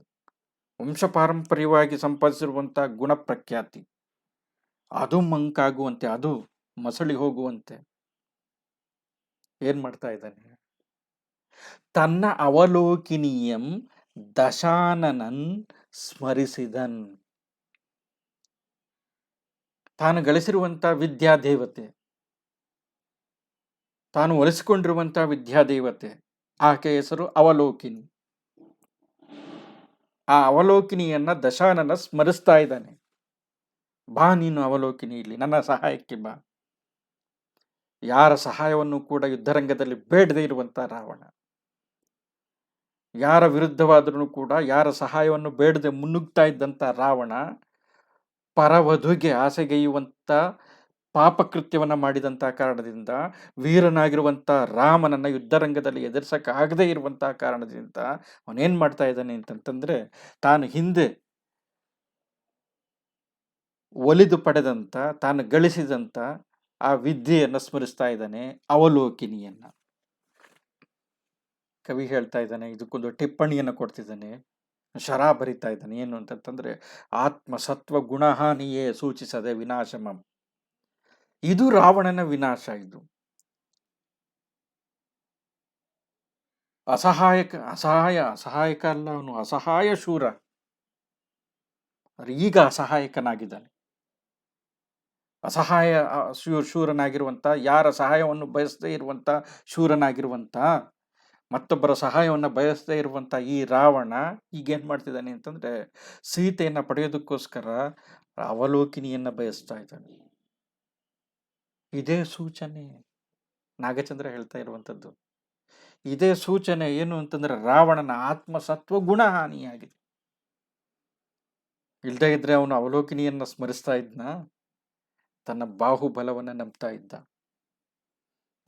ವಂಶ ಪಾರಂಪರ್ಯವಾಗಿ ಸಂಪಾದಿಸಿರುವಂತಹ ಗುಣಪ್ರಖ್ಯಾತಿ, ಅದು ಮಂಕಾಗುವಂತೆ, ಅದು ಮಸಳಿ ಹೋಗುವಂತೆ ಏನ್ ಮಾಡ್ತಾ ಇದ್ದಾನೆ? ತನ್ನ ಅವಲೋಕಿನೀಯಂ ದಶಾನನನ್ ಸ್ಮರಿಸಿದನ್. ತಾನು ಗಳಿಸಿರುವಂತ ವಿದ್ಯಾದೇವತೆ, ತಾನು ಒಲಿಸಿಕೊಂಡಿರುವಂತಹ ವಿದ್ಯಾದೇವತೆ, ಆಕೆ ಹೆಸರು ಅವಲೋಕಿನಿ. ಆ ಅವಲೋಕಿನಿಯನ್ನ ದಶಾನನ ಸ್ಮರಿಸ್ತಾ ಇದ್ದಾನೆ. ಬಾ ನೀನು ಅವಲೋಕಿನಿ, ಇಲ್ಲಿ ನನ್ನ ಸಹಾಯಕ್ಕೆ ಬಾ. ಯಾರ ಸಹಾಯವನ್ನು ಕೂಡ ಯುದ್ಧರಂಗದಲ್ಲಿ ಬೇಡದೇ ಇರುವಂತ ರಾವಣ, ಯಾರ ವಿರುದ್ಧವಾದ್ರೂ ಕೂಡ ಯಾರ ಸಹಾಯವನ್ನು ಬೇಡದೆ ಮುನ್ನುಗ್ತಾ ಇದ್ದಂತ ರಾವಣ, ಪರವಧುಗೆ ಆಸೆಗೈಯುವಂತ ಪಾಪಕೃತ್ಯವನ್ನ ಮಾಡಿದಂತಹ ಕಾರಣದಿಂದ, ವೀರನಾಗಿರುವಂತ ರಾಮನನ್ನ ಯುದ್ಧರಂಗದಲ್ಲಿ ಎದುರಿಸಕ್ಕಾಗದೇ ಇರುವಂತಹ ಕಾರಣದಿಂದ ಅವನೇನ್ ಮಾಡ್ತಾ ಇದ್ದಾನೆ ಅಂತಂತಂದ್ರೆ, ತಾನು ಹಿಂದೆ ಒಲಿದು ಪಡೆದಂತ, ತಾನು ಗಳಿಸಿದಂತ ಆ ವಿದ್ಯೆಯನ್ನು ಸ್ಮರಿಸ್ತಾ ಇದ್ದಾನೆ, ಅವಲೋಕಿನಿಯನ್ನ. ಕವಿ ಹೇಳ್ತಾ ಇದ್ದಾನೆ, ಇದಕ್ಕೊಂದು ಟಿಪ್ಪಣಿಯನ್ನು ಕೊಡ್ತಿದ್ದಾನೆ, ಶರಾ ಬರಿತಾ ಇದ್ದಾನೆ. ಏನು ಅಂತಂತಂದ್ರೆ, ಆತ್ಮ ಸತ್ವ ಗುಣಹಾನಿಯೇ ಸೂಚಿಸದೆ ವಿನಾಶಮಂ. ಇದು ರಾವಣನ ವಿನಾಶ. ಇದು ಅಸಹಾಯಕ ಅಲ್ಲ, ಅವನು ಅಸಹಾಯ ಶೂರ. ಈಗ ಅಸಹಾಯಕನಾಗಿದ್ದಾನೆ. ಅಸಹಾಯ ಶೂರನಾಗಿರುವಂತ, ಯಾರ ಸಹಾಯವನ್ನು ಬಯಸದೇ ಇರುವಂತ ಶೂರನಾಗಿರುವಂತ, ಮತ್ತೊಬ್ಬರ ಸಹಾಯವನ್ನು ಬಯಸದೇ ಇರುವಂತ ಈ ರಾವಣ ಈಗೇನ್ ಮಾಡ್ತಿದ್ದಾನೆ ಅಂತಂದ್ರೆ, ಸೀತೆಯನ್ನ ಪಡೆಯೋದಕ್ಕೋಸ್ಕರ ಅವಲೋಕಿನಿಯನ್ನ ಬಯಸ್ತಾ ಇದ್ದಾನೆ. ಇದೇ ಸೂಚನೆ ನಾಗಚಂದ್ರ ಹೇಳ್ತಾ ಇರುವಂತದ್ದು. ಇದೇ ಸೂಚನೆ ಏನು ಅಂತಂದ್ರೆ, ರಾವಣನ ಆತ್ಮಸತ್ವ ಗುಣಹಾನಿಯಾಗಿದೆ. ಇಲ್ದೇ ಇದ್ರೆ ಅವನು ಅವಲೋಕಿನಿಯನ್ನ ಸ್ಮರಿಸ್ತಾ ಇದ್ನ? ತನ್ನ ಬಾಹುಬಲವನ್ನ ನಂಬ್ತಾ ಇದ್ದ,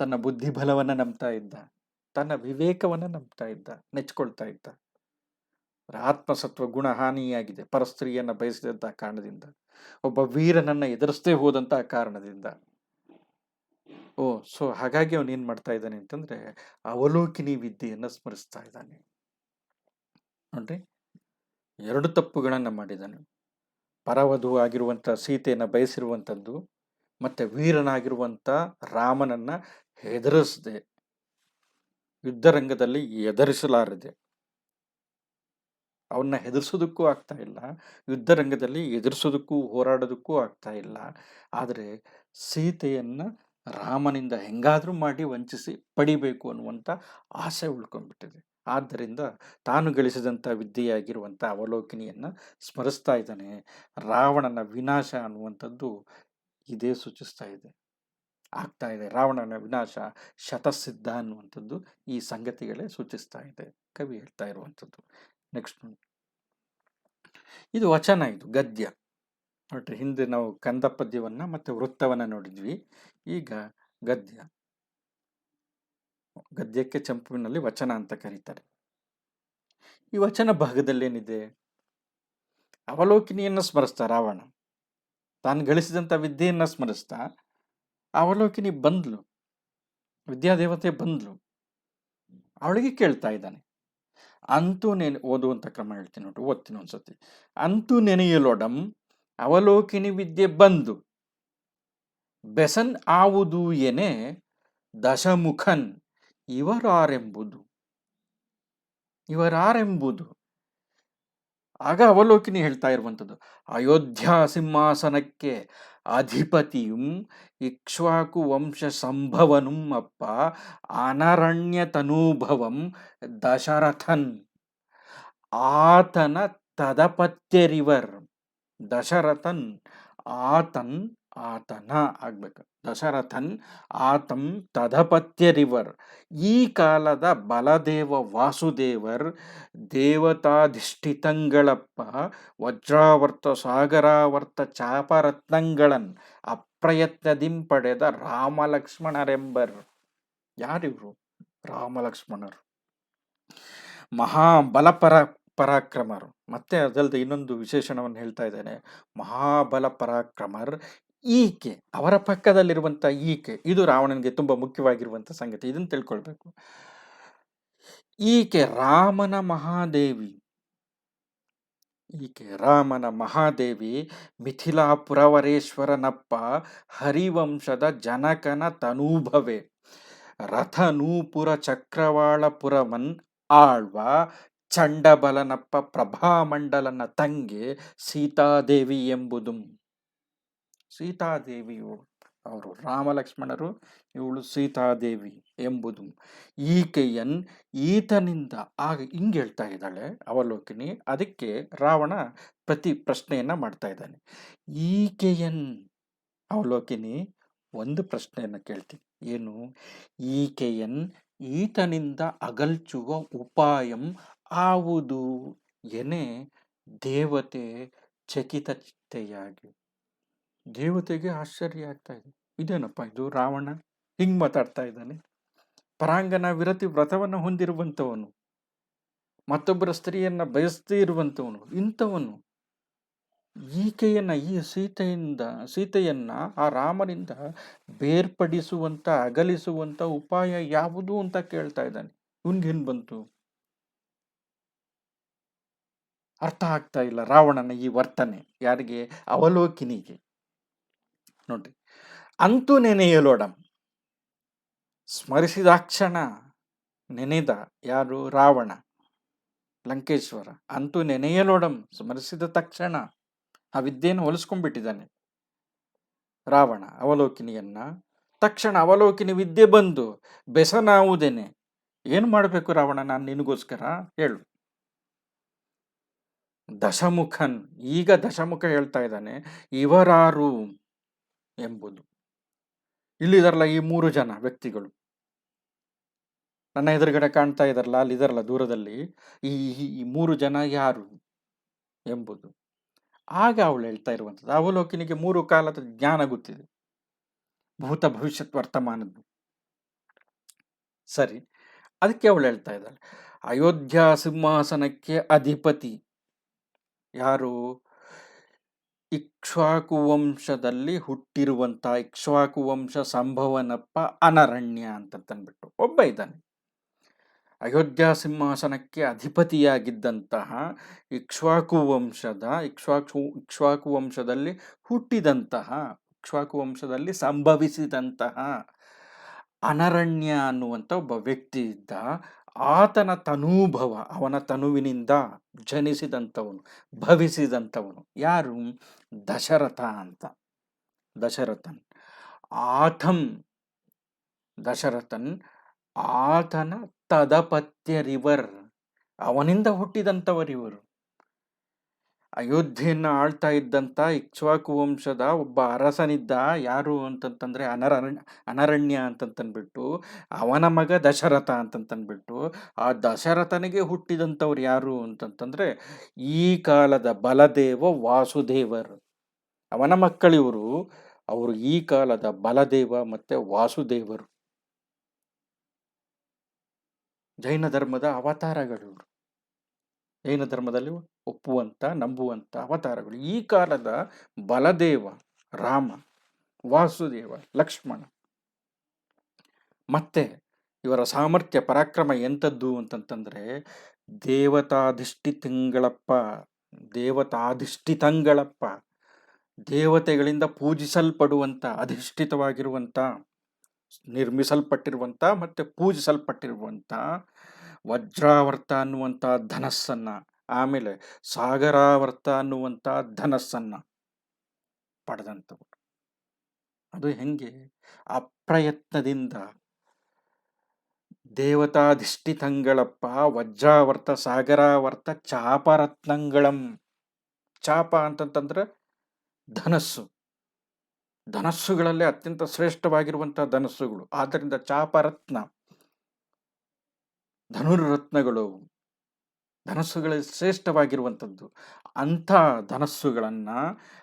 ತನ್ನ ಬುದ್ಧಿ ಬಲವನ್ನ ನಂಬ್ತಾ ಇದ್ದ, ತನ್ನ ವಿವೇಕವನ್ನ ನಂಬ್ತಾ ಇದ್ದ, ನೆಚ್ಕೊಳ್ತಾ ಇದ್ದ. ಆತ್ಮಸತ್ವ ಗುಣಹಾನಿಯಾಗಿದೆ ಪರಸ್ತ್ರೀಯನ್ನ ಬಯಸಿದಂತಹ ಕಾರಣದಿಂದ, ಒಬ್ಬ ವೀರನನ್ನ ಎದುರಿಸದೇ ಹೋದಂತಹ ಕಾರಣದಿಂದ. ಸೊ ಹಾಗಾಗಿ ಅವನು ಏನ್ ಮಾಡ್ತಾ ಇದ್ದಾನೆ ಅಂತಂದ್ರೆ, ಅವಲೋಕಿನಿ ವಿದ್ಯೆಯನ್ನ ಸ್ಮರಿಸ್ತಾ ಇದ್ದಾನೆ. ನೋಡ್ರಿ, 2 ತಪ್ಪುಗಳನ್ನ ಮಾಡಿದ್ದಾನೆ. ಪರವಧು ಆಗಿರುವಂತ ಸೀತೆಯನ್ನ ಬಯಸಿರುವಂಥದ್ದು, ಮತ್ತೆ ವೀರನಾಗಿರುವಂತ ರಾಮನನ್ನ ಹೆದರಿಸದೆ, ಯುದ್ಧರಂಗದಲ್ಲಿ ಎದುರಿಸಲಾರದೆ, ಅವನ್ನ ಹೆದರ್ಸೋದಕ್ಕೂ ಆಗ್ತಾ ಇಲ್ಲ, ಯುದ್ಧರಂಗದಲ್ಲಿ ಎದುರಿಸೋದಕ್ಕೂ ಹೋರಾಡೋದಕ್ಕೂ ಆಗ್ತಾ ಇಲ್ಲ. ಆದರೆ ಸೀತೆಯನ್ನ ರಾಮನಿಂದ ಹೆಂಗಾದ್ರೂ ಮಾಡಿ ವಂಚಿಸಿ ಪಡಿಬೇಕು ಅನ್ನುವಂಥ ಆಸೆ ಉಳ್ಕೊಂಡ್ಬಿಟ್ಟಿದೆ. ಆದ್ದರಿಂದ ತಾನು ಗಳಿಸಿದಂಥ ವಿದ್ಯೆಯಾಗಿರುವಂಥ ಅವಲೋಕಿನಿಯನ್ನ ಸ್ಮರಿಸ್ತಾ ಇದ್ದಾನೆ. ರಾವಣನ ವಿನಾಶ ಅನ್ನುವಂಥದ್ದು ಇದೇ ಸೂಚಿಸ್ತಾ ಇದೆ, ಆಗ್ತಾ ಇದೆ. ರಾವಣನ ವಿನಾಶ ಶತಸಿದ್ಧ ಅನ್ನುವಂಥದ್ದು ಈ ಸಂಗತಿಗಳೇ ಸೂಚಿಸ್ತಾ ಇದೆ, ಕವಿ ಹೇಳ್ತಾ ಇರುವಂಥದ್ದು. ನೆಕ್ಸ್ಟ್, ಇದು ವಚನ, ಇದು ಗದ್ಯ. ನೋಡ್ರಿ, ಹಿಂದೆ ನಾವು ಕಂದ ಪದ್ಯವನ್ನ ಮತ್ತೆ ವೃತ್ತವನ್ನ ನೋಡಿದ್ವಿ. ಈಗ ಗದ್ಯ. ಗದ್ಯಕ್ಕೆ ಚಂಪುವಿನಲ್ಲಿ ವಚನ ಅಂತ ಕರೀತಾರೆ. ಈ ವಚನ ಭಾಗದಲ್ಲೇನಿದೆ, ಅವಲೋಕಿನಿಯನ್ನ ಸ್ಮರಿಸ್ತಾ ರಾವಣ, ತಾನು ಗಳಿಸಿದಂಥ ವಿದ್ಯೆಯನ್ನ ಸ್ಮರಿಸ್ತಾ, ಅವಲೋಕಿನಿ ಬಂದ್ಲು, ವಿದ್ಯಾದೇವತೆ ಬಂದ್ಲು, ಅವಳಿಗೆ ಕೇಳ್ತಾ ಇದ್ದಾನೆ. ಅಂತೂ ಓದುವಂತ ಕ್ರಮ ಹೇಳ್ತೀನಿ ನೋಡ್ರಿ, ಓದ್ತೀನಿ ಒಂದ್ಸತಿ. ಅಂತೂ ನೆನೆಯಲೊಡಂ ಅವಲೋಕಿನಿ ವಿದ್ಯೆ ಬಂದು, ಬೆಸನ್ ಆವುದು ಎನೆ ದಶಮುಖನ್ ಇವರಾರೆಂಬುದು. ಆಗ ಅವಲೋಕಿನಿ ಹೇಳ್ತಾ ಇರುವಂಥದ್ದು, ಅಯೋಧ್ಯ ಸಿಂಹಾಸನಕ್ಕೆ ಅಧಿಪತಿಯುಂ ಇಕ್ಷ್ವಾಕು ವಂಶ ಸಂಭವನುಂ ಅಪ್ಪ ಅನರಣ್ಯ ತನೂಭವಂ ದಶರಥನ್ ಆತನ ತದಪತ್ಯರಿವರ್. ದಶರಥನ್ ಆತನ ಆಗ್ಬೇಕು, ದಶರಥನ್ ಆತಂ ತದಪತ್ಯರಿವರ್. ಈ ಕಾಲದ ಬಲದೇವ ವಾಸುದೇವರ್ ದೇವತಾಧಿಷ್ಠಿತಂಗಳಪ್ಪ ವಜ್ರಾವರ್ತ ಸಾಗರಾವರ್ತ ಚಾಪರತ್ನಂಗಳನ್ ಅಪ್ರಯತ್ನದಿಂ ಪಡೆದ ರಾಮಲಕ್ಷ್ಮಣರೆಂಬರ್. ಯಾರಿವ್ರು? ರಾಮಲಕ್ಷ್ಮಣರು, ಮಹಾಬಲ ಪರಾಕ್ರಮರು. ಮತ್ತೆ ಅದಲ್ಲದೆ ಇನ್ನೊಂದು ವಿಶೇಷಣವನ್ನು ಹೇಳ್ತಾ ಇದ್ದೇನೆ, ಮಹಾಬಲ ಪರಾಕ್ರಮರ್. ಈಕೆ, ಅವರ ಪಕ್ಕದಲ್ಲಿರುವಂತ ಈಕೆ, ಇದು ರಾವಣನಿಗೆ ತುಂಬಾ ಮುಖ್ಯವಾಗಿರುವಂತ ಸಂಗತಿ, ಇದನ್ನು ತಿಳ್ಕೊಳ್ಬೇಕು. ಈಕೆ ರಾಮನ ಮಹಾದೇವಿ, ಮಿಥಿಲಾಪುರವರೇಶ್ವರನಪ್ಪ ಹರಿವಂಶದ ಜನಕನ ತನೂಭವೆ, ರಥನೂಪುರ ಚಕ್ರವಾಳಪುರವನ್ ಆಳ್ವ ಚಂಡಬಲನಪ್ಪ ಪ್ರಭಾಮಂಡಲನ ತಂಗೆ ಸೀತಾದೇವಿ ಎಂಬುದು. ಸೀತಾದೇವಿಯು ಅವರು ರಾಮಲಕ್ಷ್ಮಣರು, ಇವಳು ಸೀತಾದೇವಿ ಎಂಬುದು. ಈಕೆಯನ್ ಈತನಿಂದ, ಆಗ ಹಿಂಗೆ ಹೇಳ್ತಾ ಇದ್ದಾಳೆ ಅವಲೋಕಿನಿ. ಅದಕ್ಕೆ ರಾವಣ ಪ್ರಶ್ನೆಯನ್ನ ಮಾಡ್ತಾ ಇದ್ದಾನೆ. ಈಕೆಯನ್, ಅವಲೋಕಿನಿ ಒಂದು ಪ್ರಶ್ನೆಯನ್ನ ಕೇಳ್ತೀನಿ, ಏನು? ಈಕೆಯನ್ ಈತನಿಂದ ಅಗಲ್ಚುವ ಉಪಾಯಂ ಆವುದು ಎನೆ ದೇವತೆ ಚಕಿತ ಚಿತ್ತೆಯಾಗಿ. ದೇವತೆಗೆ ಆಶ್ಚರ್ಯ ಆಗ್ತಾ ಇದೆ, ಇದೇನಪ್ಪ ಇದು, ರಾವಣ ಹಿಂಗ್ ಮಾತಾಡ್ತಾ ಇದ್ದಾನೆ. ಪರಾಂಗನ ವಿರತಿ ವ್ರತವನ್ನು ಹೊಂದಿರುವಂಥವನು, ಮತ್ತೊಬ್ಬರ ಸ್ತ್ರೀಯನ್ನ ಬಯಸದೇ ಇರುವಂಥವನು, ಇಂಥವನು ಈಕೆಯನ್ನ, ಈ ಸೀತೆಯನ್ನ ಆ ರಾಮನಿಂದ ಬೇರ್ಪಡಿಸುವಂತ, ಅಗಲಿಸುವಂತ ಉಪಾಯ ಯಾವುದು ಅಂತ ಕೇಳ್ತಾ ಇದ್ದಾನೆ. ಇವನ್ಗೇನು ಬಂತು? ಅರ್ಥ ಆಗ್ತಾ ಇಲ್ಲ ರಾವಣನ ಈ ವರ್ತನೆ. ಯಾರಿಗೆ? ಅವಲೋಕಿನಿಗೆ. ನೋಡ್ರಿ, ಅಂತೂ ನೆನೆಯಲೊಡಂ ಸ್ಮರಿಸಿದಾಕ್ಷಣ ನೆನೆದ ಯಾರು? ರಾವಣ, ಲಂಕೇಶ್ವರ. ಅಂತೂ ನೆನೆಯಲೊಡಂ ಸ್ಮರಿಸಿದ ತಕ್ಷಣ ಆ ವಿದ್ಯೆಯನ್ನು ಹೊಲಿಸ್ಕೊಂಡ್ಬಿಟ್ಟಿದ್ದಾನೆ ರಾವಣ ಅವಲೋಕಿನಿಯನ್ನ. ತಕ್ಷಣ ಅವಲೋಕಿನಿ ವಿದ್ಯೆ ಬಂದು ಬೆಸನಾವುದೇನೆ. ಏನು ಮಾಡಬೇಕು ರಾವಣ ನಾನು ನಿನಗೋಸ್ಕರ? ಹೇಳು. ದಶಮುಖನ್, ಈಗ ದಶಮುಖ ಹೇಳ್ತಾ ಇದ್ದಾನೆ ಇವರಾರು ಎಂಬುದು. ಇಲ್ಲಿದಾರಲ್ಲ ಈ 3 ಜನ ವ್ಯಕ್ತಿಗಳು, ನನ್ನ ಎದುರುಗಡೆ ಕಾಣ್ತಾ ಇದಾರಲ್ಲ, ಅಲ್ಲಿದಾರಲ್ಲ ದೂರದಲ್ಲಿ, ಈ ಈ 3 ಜನ ಯಾರು ಎಂಬುದು. ಆಗ ಅವಳು ಹೇಳ್ತಾ ಇರುವಂಥದ್ದು, ಅವಲೋಕಿನಿಗೆ 3 ಕಾಲದ ಜ್ಞಾನ ಗೊತ್ತಿದೆ, ಭೂತ ಭವಿಷ್ಯತ್ ವರ್ತಮಾನದ್ದು. ಸರಿ, ಅದಕ್ಕೆ ಅವಳು ಹೇಳ್ತಾ ಇದ್ದಾಳೆ ಅಯೋಧ್ಯ ಸಿಂಹಾಸನಕ್ಕೆ ಅಧಿಪತಿ ಯಾರು? ಇಕ್ಷ್ವಾಕು ವಂಶದಲ್ಲಿ ಹುಟ್ಟಿರುವಂತ ಇಕ್ಷ್ವಾಕು ವಂಶ ಸಂಭವನಪ್ಪ ಅನರಣ್ಯ ಅಂತಂದ್ಬಿಟ್ಟು ಒಬ್ಬ ಇದ್ದಾನೆ. ಅಯೋಧ್ಯ ಸಿಂಹಾಸನಕ್ಕೆ ಅಧಿಪತಿಯಾಗಿದ್ದಂತಹ ಇಕ್ಷ್ವಾಕು ವಂಶದಲ್ಲಿ ಹುಟ್ಟಿದಂತಹ, ಇಕ್ಷ್ವಾಕು ವಂಶದಲ್ಲಿ ಸಂಭವಿಸಿದಂತಹ ಅನರಣ್ಯ ಅನ್ನುವಂಥ ಒಬ್ಬ ವ್ಯಕ್ತಿ ಇದ್ದ. ಆತನ ತನೂಭವ, ಅವನ ತನುವಿನಿಂದ ಜನಿಸಿದಂಥವನು, ಭವಿಸಿದಂಥವನು ಯಾರು? ದಶರಥ ಅಂತ. ದಶರಥನ್ ದಶರಥನ್ ಆತನ ತದಪತ್ಯರಿವರ್, ಅವನಿಂದ ಹುಟ್ಟಿದಂಥವರಿವರು. ಅಯೋಧ್ಯೆಯನ್ನು ಆಳ್ತಾ ಇದ್ದಂಥ ಇಕ್ಷ್ವಾಕು ವಂಶದ ಒಬ್ಬ ಅರಸನಿದ್ದ, ಯಾರು ಅಂತಂತಂದ್ರೆ ಅನರಣ್ಯ ಅಂತಂತಂದ್ಬಿಟ್ಟು, ಅವನ ಮಗ ದಶರಥ ಅಂತಂತಂದ್ಬಿಟ್ಟು, ಆ ದಶರಥನಿಗೆ ಹುಟ್ಟಿದಂಥವ್ರು ಯಾರು ಅಂತಂತಂದ್ರೆ ಈ ಕಾಲದ ಬಲದೇವ ವಾಸುದೇವರು, ಅವನ ಮಕ್ಕಳಿವರು. ಅವರು ಈ ಕಾಲದ ಬಲದೇವ ಮತ್ತೆ ವಾಸುದೇವರು, ಜೈನ ಧರ್ಮದ ಅವತಾರಗಳು. ಜೈನ ಧರ್ಮದಲ್ಲಿ ಒಪ್ಪುವಂತ ನಂಬುವಂತ ಅವತಾರಗಳು. ಈ ಕಾಲದ ಬಲದೇವ ರಾಮ, ವಾಸುದೇವ ಲಕ್ಷ್ಮಣ. ಮತ್ತೆ ಇವರ ಸಾಮರ್ಥ್ಯ ಪರಾಕ್ರಮ ಎಂಥದ್ದು ಅಂತಂತಂದ್ರೆ ದೇವತಾಧಿಷ್ಠಿತಂಗಳಪ್ಪ, ದೇವತೆಗಳಿಂದ ಪೂಜಿಸಲ್ಪಡುವಂತ, ಅಧಿಷ್ಠಿತವಾಗಿರುವಂತ, ನಿರ್ಮಿಸಲ್ಪಟ್ಟಿರುವಂತ ಮತ್ತೆ ಪೂಜಿಸಲ್ಪಟ್ಟಿರುವಂತ ವಜ್ರಾವರ್ತ ಅನ್ನುವಂಥ ಧನಸ್ಸನ್ನ, ಆಮೇಲೆ ಸಾಗರಾವರ್ತ ಅನ್ನುವಂಥ ಧನಸ್ಸನ್ನ ಪಡೆದಂಥವ್ರು. ಅದು ಹೆಂಗೆ? ಅಪ್ರಯತ್ನದಿಂದ ದೇವತಾಧಿಷ್ಠಿತಂಗಳಪ್ಪ ವಜ್ರಾವರ್ತ ಸಾಗರಾವರ್ತ ಚಾಪರತ್ನಂಗಳಂ. ಚಾಪ ಅಂತಂತಂದ್ರೆ ಧನಸ್ಸುಗಳಲ್ಲಿ ಅತ್ಯಂತ ಶ್ರೇಷ್ಠವಾಗಿರುವಂತಹ ಧನಸ್ಸುಗಳು. ಆದ್ದರಿಂದ ಚಾಪರತ್ನ, ಧನುರ್ರತ್ನಗಳು, ಧನಸ್ಸುಗಳಲ್ಲಿ ಶ್ರೇಷ್ಠವಾಗಿರುವಂಥದ್ದು. ಅಂಥ ಧನಸ್ಸುಗಳನ್ನ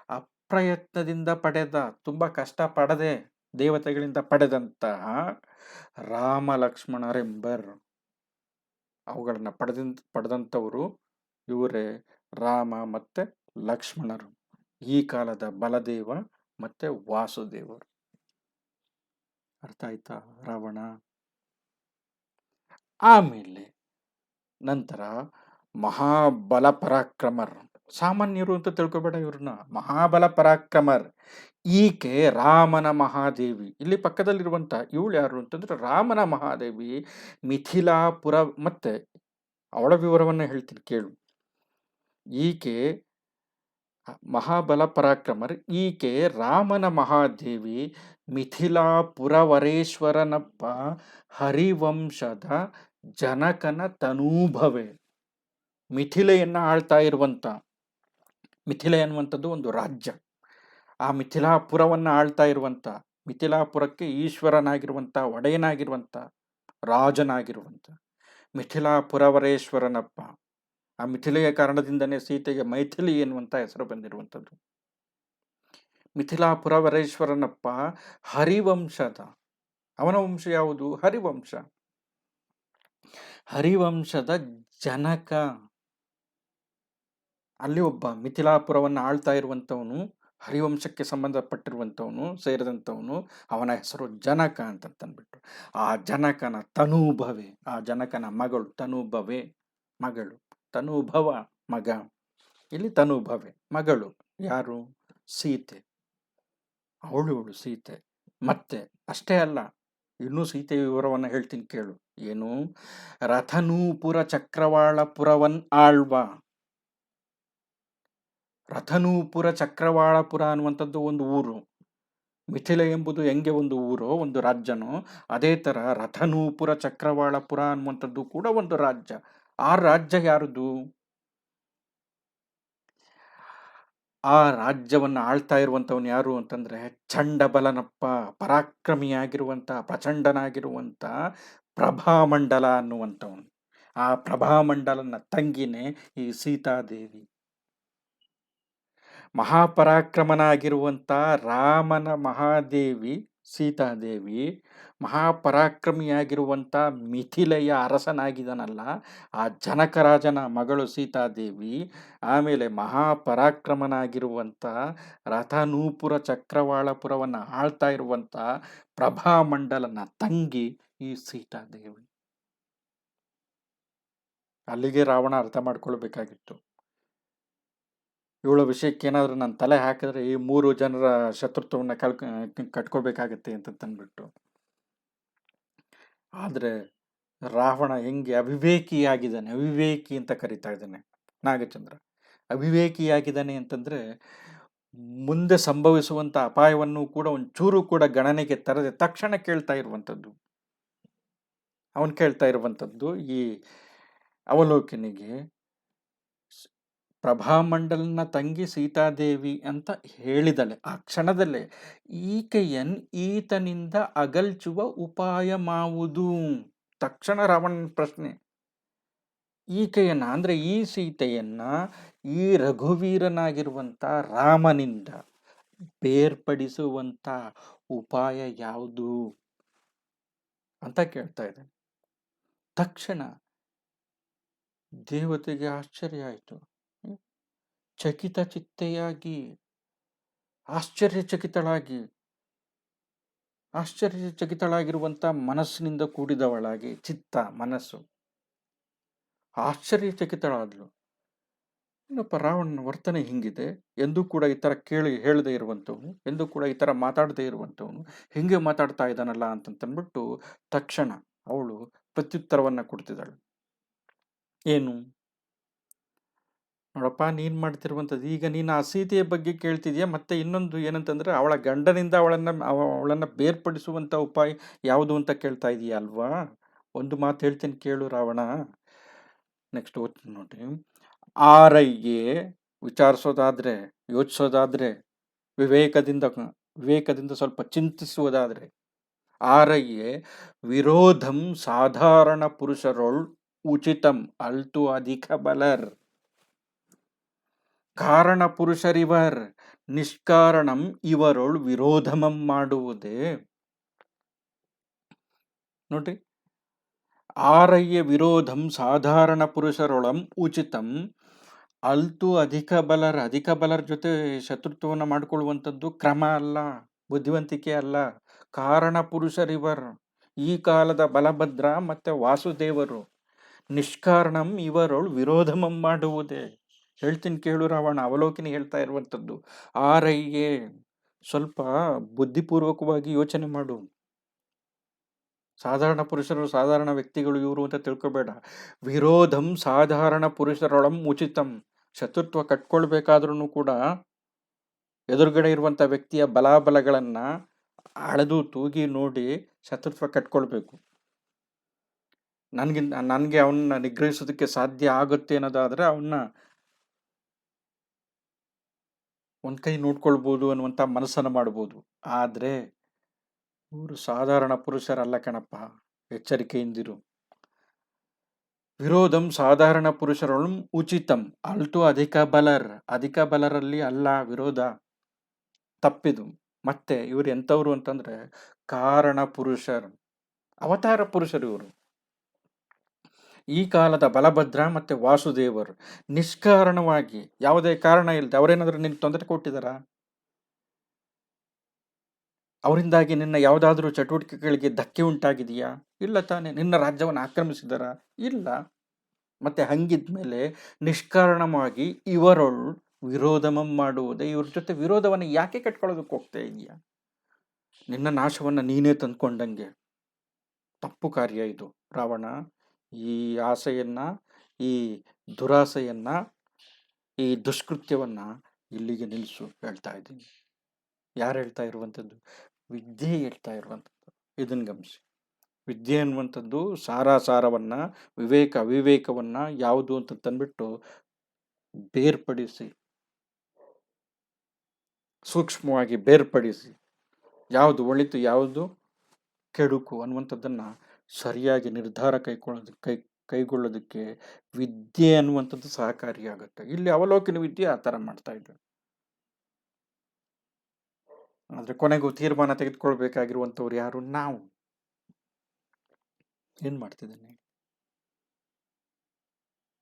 ಅಪ್ರಯತ್ನದಿಂದ ಪಡೆದ, ತುಂಬಾ ಕಷ್ಟಪಡದೆ ದೇವತೆಗಳಿಂದ ಪಡೆದಂತಹ ರಾಮ ಲಕ್ಷ್ಮಣರೆಂಬರ್. ಅವುಗಳನ್ನ ಪಡೆದಂಥವರು ಇವರೇ ರಾಮ ಮತ್ತೆ ಲಕ್ಷ್ಮಣರು, ಈ ಕಾಲದ ಬಲದೇವ ಮತ್ತೆ ವಾಸುದೇವರು. ಅರ್ಥ ಆಯ್ತಾ ರಾವಣ? ಆಮೇಲೆ ನಂತರ ಮಹಾಬಲ ಪರಾಕ್ರಮರ್, ಸಾಮಾನ್ಯರು ಅಂತ ತಿಳ್ಕೊಬೇಡ ಇವ್ರನ್ನ, ಮಹಾಬಲ ಪರಾಕ್ರಮರ್. ಈಕೆ ರಾಮನ ಮಹಾದೇವಿ. ಇಲ್ಲಿ ಪಕ್ಕದಲ್ಲಿರುವಂತ ಇವಳು ಯಾರು ಅಂತಂದ್ರೆ ರಾಮನ ಮಹಾದೇವಿ, ಮಿಥಿಲಾಪುರ. ಮತ್ತೆ ಅವಳ ವಿವರವನ್ನ ಹೇಳ್ತೀನಿ ಕೇಳು. ಈಕೆ ಮಹಾಬಲ ಪರಾಕ್ರಮರ್, ಈಕೆ ರಾಮನ ಮಹಾದೇವಿ, ಮಿಥಿಲಾಪುರವರೇಶ್ವರನಪ್ಪ ಹರಿವಂಶದ ಜನಕನ ತನೂಭವೆ. ಮಿಥಿಲೆಯನ್ನ ಆಳ್ತಾ ಇರುವಂತ, ಮಿಥಿಲೆ ಅನ್ನುವಂಥದ್ದು ಒಂದು ರಾಜ್ಯ. ಆ ಮಿಥಿಲಾಪುರವನ್ನ ಆಳ್ತಾ ಇರುವಂತ, ಮಿಥಿಲಾಪುರಕ್ಕೆ ಈಶ್ವರನಾಗಿರುವಂತ, ಒಡೆಯನಾಗಿರುವಂತ, ರಾಜನಾಗಿರುವಂತ ಮಿಥಿಲಾಪುರವರೇಶ್ವರನಪ್ಪ. ಆ ಮಿಥಿಲೆಯ ಕಾರಣದಿಂದನೇ ಸೀತೆಗೆ ಮೈಥಿಲಿ ಎನ್ನುವಂತ ಹೆಸರು ಬಂದಿರುವಂಥದ್ದು. ಮಿಥಿಲಾಪುರವರೇಶ್ವರನಪ್ಪ ಹರಿವಂಶದ, ಅವನ ವಂಶ ಯಾವುದು? ಹರಿವಂಶ. ಹರಿವಂಶದ ಜನಕ, ಅಲ್ಲಿ ಒಬ್ಬ ಮಿಥಿಲಾಪುರವನ್ನು ಆಳ್ತಾ ಇರುವಂಥವನು ಹರಿವಂಶಕ್ಕೆ ಸಂಬಂಧಪಟ್ಟಿರುವಂಥವನು ಸೇರಿದಂಥವನು. ಅವನ ಹೆಸರು ಜನಕ ಅಂತಂದ್ಬಿಟ್ಟು. ಆ ಜನಕನ ತನೂಭವೆ, ಆ ಜನಕನ ಮಗಳು ತನೂಭವೆ, ಮಗಳು ತನೂಭವ ಮಗ, ಇಲ್ಲಿ ತನೂಭವೆ ಮಗಳು ಯಾರು? ಸೀತೆ. ಅವಳು ಸೀತೆ. ಮತ್ತೆ ಅಷ್ಟೇ ಅಲ್ಲ, ಇನ್ನೂ ಸೀತೆಯ ವಿವರವನ್ನು ಹೇಳ್ತೀನಿ ಕೇಳು. ಏನು? ರಥನೂಪುರ ಚಕ್ರವಾಳಪುರವನ್ ಆಳ್ವ. ರಥನೂಪುರ ಚಕ್ರವಾಳಪುರ ಅನ್ನುವಂಥದ್ದು ಒಂದು ಊರು. ಮಿಥಿಲೆ ಎಂಬುದು ಹೆಂಗೆ ಒಂದು ಊರೋ, ಒಂದು ರಾಜ್ಯನೋ, ಅದೇ ಥರ ರಥನೂಪುರ ಚಕ್ರವಾಳಪುರ ಅನ್ನುವಂಥದ್ದು ಕೂಡ ಒಂದು ರಾಜ್ಯ. ಆ ರಾಜ್ಯ ಯಾರದು? ಆ ರಾಜ್ಯವನ್ನು ಆಳ್ತಾ ಇರುವಂಥವನು ಯಾರು ಅಂತಂದ್ರೆ ಚಂಡಬಲನಪ್ಪ. ಪರಾಕ್ರಮಿಯಾಗಿರುವಂಥ, ಪ್ರಚಂಡನಾಗಿರುವಂಥ ಪ್ರಭಾಮಂಡಲ ಅನ್ನುವಂಥವನು. ಆ ಪ್ರಭಾಮಂಡಲನ ತಂಗಿನೇ ಈ ಸೀತಾದೇವಿ. ಮಹಾಪರಾಕ್ರಮನಾಗಿರುವಂಥ ರಾಮನ ಮಹಾದೇವಿ ಸೀತಾದೇವಿ, ಮಹಾಪರಾಕ್ರಮಿಯಾಗಿರುವಂಥ ಮಿಥಿಲೆಯ ಅರಸನಾಗಿದ್ದಾನಲ್ಲ ಆ ಜನಕರಾಜನ ಮಗಳು ಸೀತಾದೇವಿ, ಆಮೇಲೆ ಮಹಾಪರಾಕ್ರಮನಾಗಿರುವಂಥ ರಥನೂಪುರ ಚಕ್ರವಾಳಪುರವನ್ನು ಆಳ್ತಾ ಇರುವಂಥ ಪ್ರಭಾಮಂಡಲನ ತಂಗಿ ಈ ಸೀತಾದೇವಿ. ಅಲ್ಲಿಗೆ ರಾವಣ ಅರ್ಥ ಮಾಡ್ಕೊಳ್ಬೇಕಾಗಿತ್ತು. ಇವಳ ವಿಷಯಕ್ಕೆ ಏನಾದರೂ ನಾನು ತಲೆ ಹಾಕಿದ್ರೆ ಈ 3 ಜನರ ಶತ್ರುತ್ವವನ್ನು ಕಟ್ಕೋಬೇಕಾಗತ್ತೆ ಅಂತಂದ್ಬಿಟ್ಟು. ಆದರೆ ರಾವಣ ಹೆಂಗೆ ಅವಿವೇಕಿಯಾಗಿದ್ದಾನೆ, ಅವಿವೇಕಿ ಅಂತ ಕರಿತಾ ಇದ್ದಾನೆ ನಾಗಚಂದ್ರ. ಅವಿವೇಕಿಯಾಗಿದ್ದಾನೆ ಅಂತಂದ್ರೆ ಮುಂದೆ ಸಂಭವಿಸುವಂಥ ಅಪಾಯವನ್ನು ಕೂಡ ಒಂಚೂರು ಕೂಡ ಗಣನೆಗೆ ತರದೆ ತಕ್ಷಣ ಕೇಳ್ತಾ ಇರುವಂಥದ್ದು. ಅವನು ಕೇಳ್ತಾ ಇರುವಂಥದ್ದು ಈ ಅವಲೋಕನಿಗೆ ಪ್ರಭಾಮಂಡಲನ ತಂಗಿ ಸೀತಾದೇವಿ ಅಂತ ಹೇಳಿದಳೆ. ಆ ಕ್ಷಣದಲ್ಲೇ ಈತನಿಂದ ಅಗಲ್ಚುವ ಉಪಾಯ ಮಾವುದು? ತಕ್ಷಣ ರಾವಣನ ಪ್ರಶ್ನೆ. ಈಕೆಯನ್ನ ಅಂದ್ರೆ ಈ ಸೀತೆಯನ್ನ ಈ ರಘುವೀರನಾಗಿರುವಂತ ರಾಮನಿಂದ ಬೇರ್ಪಡಿಸುವಂತ ಉಪಾಯ ಯಾವುದು ಅಂತ ಕೇಳ್ತಾ ಇದೆ. ತಕ್ಷಣ ದೇವತೆಗೆ ಆಶ್ಚರ್ಯ ಆಯಿತು. ಚಕಿತ ಚಿತ್ತೆಯಾಗಿ, ಆಶ್ಚರ್ಯಚಕಿತಳಾಗಿರುವಂಥ ಮನಸ್ಸಿನಿಂದ ಕೂಡಿದವಳಾಗಿ, ಚಿತ್ತ ಮನಸ್ಸು ಆಶ್ಚರ್ಯಚಕಿತಳಾದ್ಲು. ಇನ್ನೊಬ್ಬ ರಾವಣನ ವರ್ತನೆ ಹಿಂಗಿದೆ, ಎಂದೂ ಕೂಡ ಈ ಥರ ಹೇಳದೇ ಇರುವಂಥವನು, ಎಂದೂ ಕೂಡ ಈ ಥರ ಮಾತಾಡದೇ ಇರುವಂಥವನು ಹಿಂಗೆ ಮಾತಾಡ್ತಾ ಇದ್ದಾನಲ್ಲ ಅಂತಂದ್ಬಿಟ್ಟು ತಕ್ಷಣ ಅವಳು ಪ್ರತ್ಯುತ್ತರವನ್ನು ಕೊಡ್ತಿದ್ದಾಳು. ಏನು? ನೋಡಪ್ಪ, ನೀನು ಮಾಡ್ತಿರುವಂಥದ್ದು ಈಗ ನೀನು ಆ ಸೀತೆಯ ಬಗ್ಗೆ ಕೇಳ್ತಿದ್ಯಾ. ಮತ್ತೆ ಇನ್ನೊಂದು ಏನಂತಂದರೆ ಅವಳ ಗಂಡನಿಂದ ಅವಳನ್ನು ಬೇರ್ಪಡಿಸುವಂಥ ಉಪಾಯ ಯಾವುದು ಅಂತ ಕೇಳ್ತಾ ಇದೀಯ ಅಲ್ವಾ? ಒಂದು ಮಾತು ಹೇಳ್ತೀನಿ ಕೇಳು ರಾವಣ. ನೆಕ್ಸ್ಟ್ ಓದ್ತೀನಿ ನೋಡಿ. ಆರೈಗೆ ವಿಚಾರಿಸೋದಾದರೆ, ಯೋಚಿಸೋದಾದರೆ, ವಿವೇಕದಿಂದ ಸ್ವಲ್ಪ ಚಿಂತಿಸುವುದಾದರೆ, ಆರಯ್ಯೆ ವಿರೋಧಂ ಸಾಧಾರಣ ಪುರುಷರೊಳ್ ಉಚಿತಂ ಅಲ್ತು ಅಧಿಕ ಬಲರ್. ಕಾರಣ ಪುರುಷರಿವರ್ ನಿಷ್ಕಾರಣಂ ಇವರೊಳ್ ವಿರೋಧಮಂ ಮಾಡುವುದೇ. ನೋಡ್ರಿ, ಆರಯ್ಯ ವಿರೋಧಂ ಸಾಧಾರಣ ಪುರುಷರೊಳಂ ಉಚಿತಂ ಅಲ್ತು ಅಧಿಕ ಬಲರ್ ಜೊತೆ ಶತ್ರುತ್ವವನ್ನು ಮಾಡಿಕೊಳ್ಳುವಂಥದ್ದು ಕ್ರಮ ಅಲ್ಲ, ಬುದ್ಧಿವಂತಿಕೆ ಅಲ್ಲ. ಕಾರಣ ಪುರುಷರಿವರ್, ಈ ಕಾಲದ ಬಲಭದ್ರ ಮತ್ತೆ ವಾಸುದೇವರು. ನಿಷ್ಕಾರಣಂ ಇವರೊಳ್ ವಿರೋಧಮಂ ಮಾಡುವುದೇ. ಹೇಳ್ತೀನಿ ಕೇಳು ರಾವಣ, ಅವಲೋಕಿನಿ ಹೇಳ್ತಾ ಇರುವಂಥದ್ದು. ಆರೈಗೆ ಸ್ವಲ್ಪ ಬುದ್ಧಿಪೂರ್ವಕವಾಗಿ ಯೋಚನೆ ಮಾಡು. ಸಾಧಾರಣ ಪುರುಷರು ಸಾಧಾರಣ ವ್ಯಕ್ತಿಗಳು ಇವರು ಅಂತ ತಿಳ್ಕೊಬೇಡ. ವಿರೋಧಂ ಸಾಧಾರಣ ಪುರುಷರೊಳಂ ಉಚಿತಂ. ಶತ್ರುತ್ವ ಕಟ್ಕೊಳ್ಬೇಕಾದ್ರೂ ಕೂಡ ಎದುರುಗಡೆ ಇರುವಂಥ ವ್ಯಕ್ತಿಯ ಬಲಾಬಲಗಳನ್ನು ಅಳೆದು ತೂಗಿ ನೋಡಿ ಶತ್ರುತ್ವ ಕಟ್ಕೊಳ್ಬೇಕು. ನನಗೆ ಅವನ್ನ ನಿಗ್ರಹಿಸೋದಕ್ಕೆ ಸಾಧ್ಯ ಆಗುತ್ತೆ ಅನ್ನೋದಾದರೆ ಅವನ್ನ ಒಂದು ಕೈ ನೋಡ್ಕೊಳ್ಬೋದು ಅನ್ನುವಂಥ ಮನಸ್ಸನ್ನು ಮಾಡ್ಬೋದು. ಆದರೆ ಇವರು ಸಾಧಾರಣ ಪುರುಷರಲ್ಲ ಕಣಪ್ಪ, ಎಚ್ಚರಿಕೆಯಿಂದಿರು. ವಿರೋಧಂ ಸಾಧಾರಣ ಪುರುಷರೊಳಂ ಉಚಿತಂ ಅಲ್ಟು ಅಧಿಕ ಬಲರಲ್ಲಿ ಅಲ್ಲ ವಿರೋಧ, ತಪ್ಪಿದು. ಮತ್ತೆ ಇವರು ಎಂಥವ್ರು ಅಂತಂದ್ರೆ ಕಾರಣ ಪುರುಷರು, ಅವತಾರ ಪುರುಷರು ಇವರು. ಈ ಕಾಲದ ಬಲಭದ್ರ ಮತ್ತೆ ವಾಸುದೇವರು ನಿಷ್ಕಾರಣವಾಗಿ ಯಾವುದೇ ಕಾರಣ ಇಲ್ಲದೆ ಅವರೇನಾದ್ರೂ ನಿನ್ಗೆ ತೊಂದರೆ ಕೊಟ್ಟಿದ್ದಾರಾ? ಅವರಿಂದಾಗಿ ನಿನ್ನ ಯಾವುದಾದ್ರೂ ಚಟುವಟಿಕೆಗಳಿಗೆ ಧಕ್ಕೆ ಉಂಟಾಗಿದೆಯಾ? ಇಲ್ಲ ತಾನೆ. ನಿನ್ನ ರಾಜ್ಯವನ್ನು ಆಕ್ರಮಿಸಿದಾರಾ? ಇಲ್ಲ. ಮತ್ತೆ ಹಂಗಿದ್ಮೇಲೆ ನಿಷ್ಕಾರಣವಾಗಿ ಇವರೊಳು ವಿರೋಧಮಂ ಮಾಡುವುದೇ, ಇವ್ರ ಜೊತೆ ವಿರೋಧವನ್ನು ಯಾಕೆ ಕಟ್ಕೊಳ್ಳೋದಕ್ಕೆ ಹೋಗ್ತಾ ಇದೆಯಾ? ನಿನ್ನ ನಾಶವನ್ನು ನೀನೇ ತಂದ್ಕೊಂಡಂಗೆ. ತಪ್ಪು ಕಾರ್ಯ ಇದು ರಾವಣ. ಈ ಆಸೆಯನ್ನ, ಈ ದುರಾಸೆಯನ್ನ, ಈ ದುಷ್ಕೃತ್ಯವನ್ನ ಇಲ್ಲಿಗೆ ನಿಲ್ಲಿಸು ಹೇಳ್ತಾ ಇದ್ದೀನಿ. ಯಾರು ಹೇಳ್ತಾ ಇರುವಂಥದ್ದು? ವಿದ್ಯೆ ಹೇಳ್ತಾ ಇರುವಂಥದ್ದು. ಇದನ್ನು ಗಮನಿಸಿ. ವಿದ್ಯೆ ಅನ್ನುವಂಥದ್ದು ಸಾರವನ್ನ, ವಿವೇಕ ಅವಿವೇಕವನ್ನ ಯಾವುದು ಅಂತ ತಂದ್ಬಿಟ್ಟು ಬೇರ್ಪಡಿಸಿ, ಸೂಕ್ಷ್ಮವಾಗಿ ಬೇರ್ಪಡಿಸಿ, ಯಾವುದು ಒಳಿತು ಯಾವುದು ಕೆಡುಕು ಅನ್ನುವಂಥದ್ದನ್ನ ಸರಿಯಾಗಿ ನಿರ್ಧಾರ ಕೈಗೊಳ್ಳೋದಕ್ಕೆ ವಿದ್ಯೆ ಅನ್ನುವಂಥದ್ದು ಸಹಕಾರಿಯಾಗುತ್ತೆ. ಇಲ್ಲಿ ಅವಲೋಕನ ವಿದ್ಯೆ ಆ ಥರ ಮಾಡ್ತಾ ಇದ್ದಾರೆ. ಆದರೆ ಕೊನೆಗೂ ತೀರ್ಮಾನ ತೆಗೆದುಕೊಳ್ಬೇಕಾಗಿರುವಂಥವ್ರು ಯಾರು? ನಾವು. ಏನು ಮಾಡ್ತಿದ್ದೇನೆ?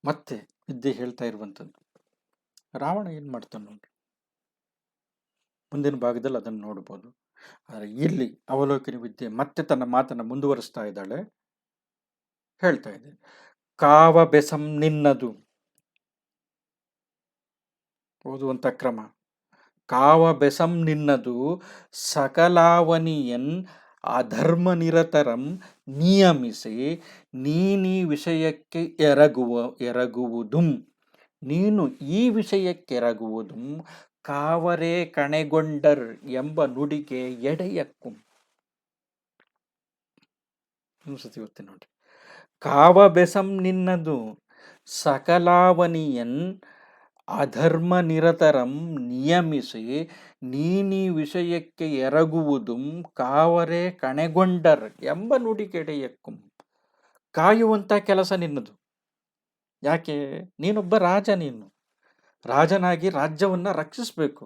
ಮತ್ತೆ ವಿದ್ಯೆ ಹೇಳ್ತಾ ಇರುವಂಥದ್ದು. ರಾವಣ ಏನು ಮಾಡ್ತಾನೆ ನೋಡಿ, ಮುಂದಿನ ಭಾಗದಲ್ಲಿ ಅದನ್ನು ನೋಡ್ಬೋದು. ಆದರೆ ಇಲ್ಲಿ ಅವಲೋಕನ ವಿದ್ಯೆ ಮತ್ತೆ ತನ್ನ ಮಾತನ್ನು ಮುಂದುವರಿಸ್ತಾ ಇದ್ದಾಳೆ. ಹೇಳ್ತಾ ಇದೆ, ಕಾವ ಬೆಸಂ ನಿನ್ನದು. ಓದುವಂಥ ಕ್ರಮ. ಕಾವ ಬೆಸಂ ನಿನ್ನದು ಸಕಲಾವನಿಯನ್ ಅಧರ್ಮ ನಿರತರಂ ನಿಯಮಿಸಿ ನೀನಿ ವಿಷಯಕ್ಕೆ ಎರಗುವುದುಂ. ನೀನು ಈ ವಿಷಯಕ್ಕೆರಗುವುದು ಕಾವರೇ ಕಣೆಗೊಂಡರ್ ಎಂಬ ನುಡಿಗೆ ಎಡೆಯಕ್ಕುಂ. ಸತಿ ಗೊತ್ತೇ ನೋಡಿ. ಕಾವ ಬೆಸಂ ನಿನ್ನದು ಸಕಲಾವನಿಯನ್ ಅಧರ್ಮ ನಿರತರಂ ನಿಯಮಿಸಿ ನೀನಿ ವಿಷಯಕ್ಕೆ ಎರಗುವುದುಂ ಕಾವರೇ ಕಣೆಗೊಂಡರ್ ಎಂಬ ನುಡಿಗೆಡೆಯಕ್ಕುಂ. ಕಾಯುವಂಥ ಕೆಲಸ ನಿನ್ನದು. ಯಾಕೆ? ನೀನೊಬ್ಬ ರಾಜ. ನೀನು ರಾಜನಾಗಿ ರಾಜ್ಯವನ್ನು ರಕ್ಷಿಸಬೇಕು.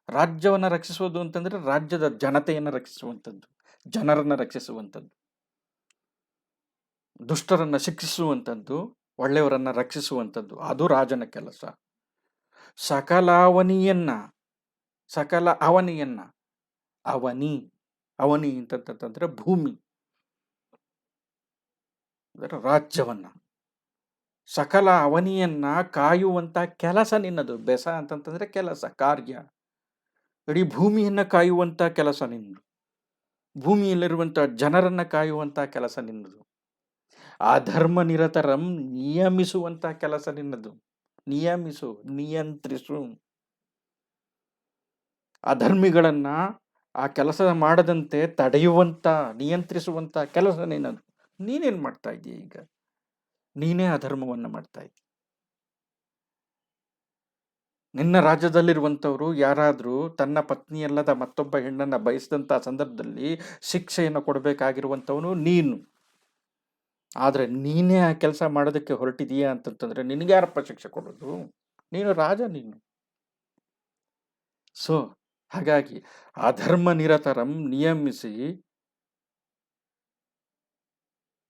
ರಾಜ್ಯವನ್ನು ರಕ್ಷಿಸುವುದು ಅಂತಂದ್ರೆ ರಾಜ್ಯದ ಜನತೆಯನ್ನು ರಕ್ಷಿಸುವಂಥದ್ದು, ಜನರನ್ನು ರಕ್ಷಿಸುವಂಥದ್ದು, ದುಷ್ಟರನ್ನು ಶಿಕ್ಷಿಸುವಂಥದ್ದು, ಒಳ್ಳೆಯವರನ್ನು ರಕ್ಷಿಸುವಂಥದ್ದು. ಅದು ರಾಜನ ಕೆಲಸ. ಸಕಲ ಅವನಿಯನ್ನ ಅವನಿ ಅಂತಂತಂದ್ರೆ ಭೂಮಿ, ರಾಜ್ಯವನ್ನ, ಸಕಲ ಅವನಿಯನ್ನ ಕಾಯುವಂತ ಕೆಲಸ ನಿನ್ನದು. ಬೆಸ ಅಂತಂತಂದ್ರೆ ಕೆಲಸ, ಕಾರ್ಯ. ಇಡೀ ಭೂಮಿಯನ್ನ ಕಾಯುವಂತ ಕೆಲಸ ನಿನ್ನದು. ಭೂಮಿಯಲ್ಲಿರುವಂತ ಜನರನ್ನ ಕಾಯುವಂತ ಕೆಲಸ ನಿನ್ನದು. ಆ ಧರ್ಮ ನಿರತರಂ ನಿಯಮಿಸುವಂತ ಕೆಲಸ ನಿನ್ನದು. ನಿಯಮಿಸು, ನಿಯಂತ್ರಿಸು. ಅಧರ್ಮಿಗಳನ್ನ ಆ ಕೆಲಸ ಮಾಡದಂತೆ ತಡೆಯುವಂತ, ನಿಯಂತ್ರಿಸುವಂತ ಕೆಲಸ ನಿನ್ನದು. ನೀನೇನ್ ಮಾಡ್ತಾ ಇದೀಯ ಈಗ? ನೀನೇ ಅಧರ್ಮವನ್ನು ಮಾಡ್ತಾ ಇದ್ದೀಯ. ನಿನ್ನ ರಾಜ್ಯದಲ್ಲಿರುವಂಥವ್ರು ಯಾರಾದರೂ ತನ್ನ ಪತ್ನಿಯಲ್ಲದ ಮತ್ತೊಬ್ಬ ಹೆಣ್ಣನ್ನು ಬಯಸಿದಂಥ ಸಂದರ್ಭದಲ್ಲಿ ಶಿಕ್ಷೆಯನ್ನು ಕೊಡಬೇಕಾಗಿರುವಂಥವನು ನೀನು. ಆದರೆ ನೀನೇ ಆ ಕೆಲಸ ಮಾಡೋದಕ್ಕೆ ಹೊರಟಿದೀಯಾ ಅಂತಂತಂದ್ರೆ ನಿನಗೆ ಯಾರಪ್ಪ ಶಿಕ್ಷೆ ಕೊಡೋದು? ನೀನು ರಾಜ ನೀನು. ಸೊ ಹಾಗಾಗಿ ಅಧರ್ಮ ನಿರತರಂ ನಿಯಮಿಸಿ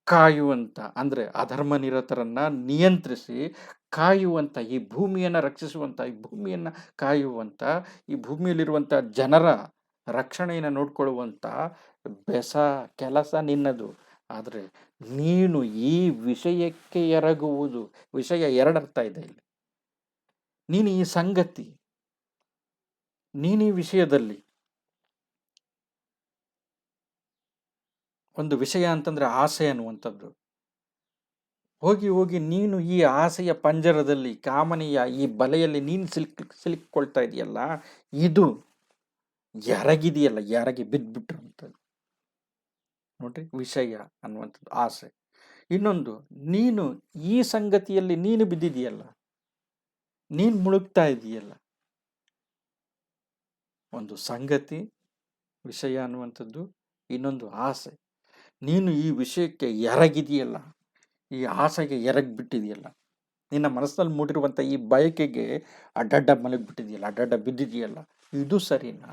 ಕಾಯುವಂತ, ಅಂದ್ರೆ ಅಧರ್ಮ ನಿರತರನ್ನ ನಿಯಂತ್ರಿಸಿ ಕಾಯುವಂತ, ಈ ಭೂಮಿಯನ್ನ ರಕ್ಷಿಸುವಂತ, ಈ ಭೂಮಿಯನ್ನ ಕಾಯುವಂತ, ಈ ಭೂಮಿಯಲ್ಲಿರುವಂತ ಜನರ ರಕ್ಷಣೆಯನ್ನು ನೋಡ್ಕೊಳ್ಳುವಂತ ಬೆಸ ಕೆಲಸ ನಿನ್ನದು. ಆದರೆ ನೀನು ಈ ವಿಷಯಕ್ಕೆ ಎರಗುವುದು, ವಿಷಯ ಎರಡರ್ಥ ಇದೆ ಇಲ್ಲಿ. ನೀನು ಈ ಸಂಗತಿ, ನೀನು ಈ ವಿಷಯದಲ್ಲಿ, ಒಂದು ವಿಷಯ ಅಂತಂದ್ರೆ ಆಸೆ ಅನ್ನುವಂಥದ್ದು. ಹೋಗಿ ಹೋಗಿ ನೀನು ಈ ಆಸೆಯ ಪಂಜರದಲ್ಲಿ, ಕಾಮನೆಯ ಈ ಬಲೆಯಲ್ಲಿ ನೀನು ಸಿಲುಕೊಳ್ತಾ ಇದೆಯಲ್ಲ, ಇದು ಎರಗಿದೆಯಲ್ಲ, ಎರಗಿ ಬಿದ್ದುಬಿಟ್ಟಿರುವಂಥದ್ದು ನೋಡ್ರಿ. ವಿಷಯ ಅನ್ನುವಂಥದ್ದು ಆಸೆ. ಇನ್ನೊಂದು, ನೀನು ಈ ಸಂಗತಿಯಲ್ಲಿ ನೀನು ಬಿದ್ದಿದೆಯಲ್ಲ, ನೀನು ಮುಳುಗ್ತಾ ಇದೆಯಲ್ಲ. ಒಂದು ಸಂಗತಿ, ವಿಷಯ ಅನ್ನುವಂಥದ್ದು, ಇನ್ನೊಂದು ಆಸೆ. ನೀನು ಈ ವಿಷಯಕ್ಕೆ ಎರಗಿದೆಯಲ್ಲ, ಈ ಆಸೆಗೆ ಎರಗ್ಬಿಟ್ಟಿದೆಯಲ್ಲ, ನಿನ್ನ ಮನಸ್ಸಿನಲ್ಲಿ ಮೂಡಿರುವಂಥ ಈ ಬಯಕೆಗೆ ಅಡ್ಡಡ್ಡ ಮಲಗಿಬಿಟ್ಟಿದೆಯಲ್ಲ, ಅಡ್ಡಡ್ಡ ಬಿದ್ದಿದೆಯಲ್ಲ, ಇದು ಸರಿನಾ?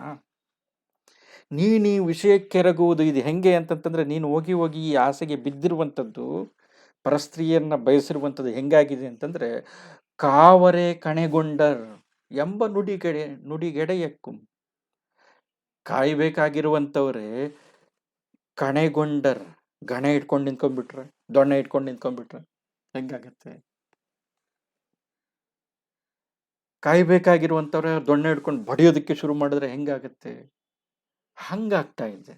ನೀನು ಈ ವಿಷಯಕ್ಕೆ ಎರಗುವುದು ಇದು ಹೆಂಗೆ ಅಂತಂತಂದ್ರೆ, ನೀನು ಹೋಗಿ ಹೋಗಿ ಈ ಆಸೆಗೆ ಬಿದ್ದಿರುವಂಥದ್ದು, ಪರಸ್ತ್ರೀಯನ್ನ ಬಯಸಿರುವಂಥದ್ದು ಹೆಂಗಾಗಿದೆ ಅಂತಂದ್ರೆ, ಕಾವರೆ ಕಣೆಗೊಂಡರ್ ಎಂಬ ನುಡಿಗೆಡೆಯಕ್ಕೂ. ಕಾಯ್ಬೇಕಾಗಿರುವಂಥವ್ರೆ ಕಣೆಗೊಂಡರ್ ಗಣೆ ಇಟ್ಕೊಂಡು ನಿಂತ್ಕೊಂಡ್ಬಿಟ್ರೆ, ದೊಣ್ಣೆ ಇಟ್ಕೊಂಡು ನಿಂತ್ಕೊಂಡ್ಬಿಟ್ರೆ ಹೆಂಗಾಗತ್ತೆ? ಕಾಯ್ಬೇಕಾಗಿರುವಂಥವ್ರೆ ದೊಣ್ಣೆ ಹಿಡ್ಕೊಂಡು ಬಡಿಯೋದಕ್ಕೆ ಶುರು ಮಾಡಿದ್ರೆ ಹೆಂಗಾಗತ್ತೆ? ಹಂಗಾಗ್ತಾ ಇದೆ.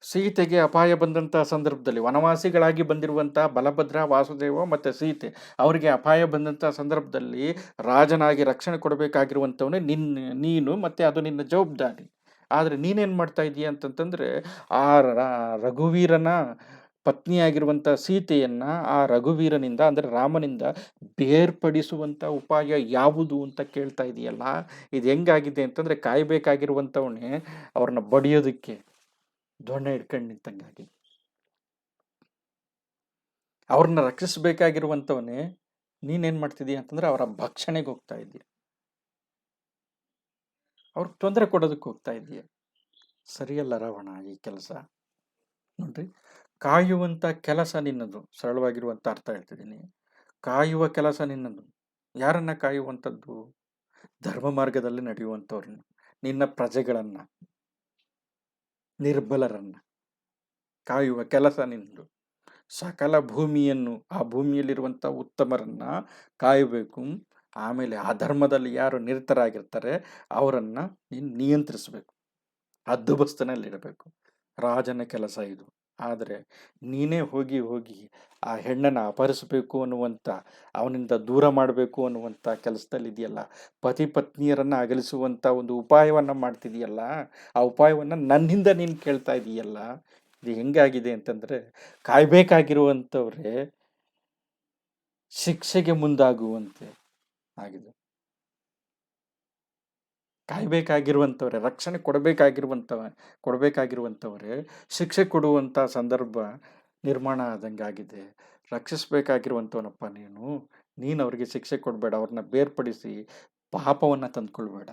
ಸೀತೆಗೆ ಅಪಾಯ ಬಂದಂಥ ಸಂದರ್ಭದಲ್ಲಿ, ವನವಾಸಿಗಳಾಗಿ ಬಂದಿರುವಂಥ ಬಲಭದ್ರ, ವಾಸುದೇವ ಮತ್ತು ಸೀತೆ ಅವರಿಗೆ ಅಪಾಯ ಬಂದಂಥ ಸಂದರ್ಭದಲ್ಲಿ ರಾಜನಾಗಿ ರಕ್ಷಣೆ ಕೊಡಬೇಕಾಗಿರುವಂಥವನೇ ನೀನು, ಮತ್ತು ಅದು ನಿನ್ನ ಜವಾಬ್ದಾರಿ. ಆದರೆ ನೀನೇನು ಮಾಡ್ತಾ ಇದೀಯ ಅಂತಂತಂದರೆ, ಆ ರಘುವೀರನ ಪತ್ನಿಯಾಗಿರುವಂಥ ಸೀತೆಯನ್ನು ಆ ರಘುವೀರನಿಂದ, ಅಂದರೆ ರಾಮನಿಂದ ಬೇರ್ಪಡಿಸುವಂಥ ಉಪಾಯ ಯಾವುದು ಅಂತ ಕೇಳ್ತಾ ಇದೆಯಲ್ಲ. ಇದು ಹೆಂಗಾಗಿದೆ ಅಂತಂದರೆ, ಕಾಯಬೇಕಾಗಿರುವಂಥವನೇ ಅವ್ರನ್ನ ಬಡಿಯೋದಕ್ಕೆ ದೊಣ್ಣೆ ಹಿಡ್ಕೊಂಡು ನಿಂತಂಗಾಗಿ. ಅವ್ರನ್ನ ರಕ್ಷಿಸಬೇಕಾಗಿರುವಂಥವನೇ ನೀನೇನು ಮಾಡ್ತಿದೀಯ ಅಂತಂದ್ರೆ ಅವರ ಭಕ್ಷಣೆಗೆ ಹೋಗ್ತಾ ಇದೀಯ, ಅವ್ರಿಗೆ ತೊಂದರೆ ಕೊಡೋದಕ್ಕೆ ಹೋಗ್ತಾ ಇದೀಯ. ಸರಿಯಲ್ಲ ರಾವಣ ಈ ಕೆಲಸ. ನೋಡ್ರಿ, ಕಾಯುವಂಥ ಕೆಲಸ ನಿನ್ನದು. ಸರಳವಾಗಿರುವಂಥ ಅರ್ಥ ಹೇಳ್ತಿದ್ದೀನಿ. ಕಾಯುವ ಕೆಲಸ ನಿನ್ನದು. ಯಾರನ್ನ ಕಾಯುವಂಥದ್ದು? ಧರ್ಮ ಮಾರ್ಗದಲ್ಲಿ ನಡೆಯುವಂಥವ್ರನ್ನ, ನಿನ್ನ ಪ್ರಜೆಗಳನ್ನ, ನಿರ್ಬಲರನ್ನ ಕಾಯುವ ಕೆಲಸ ನಿಂದು. ಸಕಲ ಭೂಮಿಯನ್ನು, ಆ ಭೂಮಿಯಲ್ಲಿರುವಂಥ ಉತ್ತಮರನ್ನ ಕಾಯಬೇಕು. ಆಮೇಲೆ ಆ ಧರ್ಮದಲ್ಲಿ ಯಾರು ನಿರತರಾಗಿರ್ತಾರೆ ಅವರನ್ನು ನೀನು ನಿಯಂತ್ರಿಸಬೇಕು, ಹದ್ದುಬಸ್ತಿನಲ್ಲಿಡಬೇಕು. ರಾಜನ ಕೆಲಸ ಇದು. ಆದರೆ ನೀನೇ ಹೋಗಿ ಹೋಗಿ ಆ ಹೆಣ್ಣನ್ನು ಅಪಹರಿಸಬೇಕು ಅನ್ನುವಂಥ, ಅವನಿಂದ ದೂರ ಮಾಡಬೇಕು ಅನ್ನುವಂಥ ಕೆಲಸದಲ್ಲಿ ಇದೆಯಲ್ಲ, ಪತಿ ಪತ್ನಿಯರನ್ನು ಅಗಲಿಸುವಂಥ ಒಂದು ಉಪಾಯವನ್ನು ಮಾಡ್ತಿದೆಯಲ್ಲ, ಆ ಉಪಾಯವನ್ನು ನನ್ನಿಂದ ನೀನು ಕೇಳ್ತಾ ಇದೀಯಲ್ಲ. ಇದು ಹೆಂಗಾಗಿದೆ ಅಂತಂದರೆ, ಕಾಯ್ಬೇಕಾಗಿರುವಂಥವ್ರೆ ಶಿಕ್ಷೆಗೆ ಮುಂದಾಗುವಂತೆ ಆಗಿದೆ. ಕಾಯ್ಬೇಕಾಗಿರುವಂಥವ್ರೆ, ರಕ್ಷಣೆ ಕೊಡಬೇಕಾಗಿರುವಂಥವ್ರೆ ಶಿಕ್ಷೆ ಕೊಡುವಂಥ ಸಂದರ್ಭ ನಿರ್ಮಾಣ ಆದಂಗಾಗಿದೆ. ರಕ್ಷಿಸಬೇಕಾಗಿರುವಂಥವನಪ್ಪ ನೀನು ಅವ್ರಿಗೆ ಶಿಕ್ಷೆ ಕೊಡಬೇಡ, ಅವ್ರನ್ನ ಬೇರ್ಪಡಿಸಿ ಪಾಪವನ್ನು ತಂದ್ಕೊಳ್ಬೇಡ.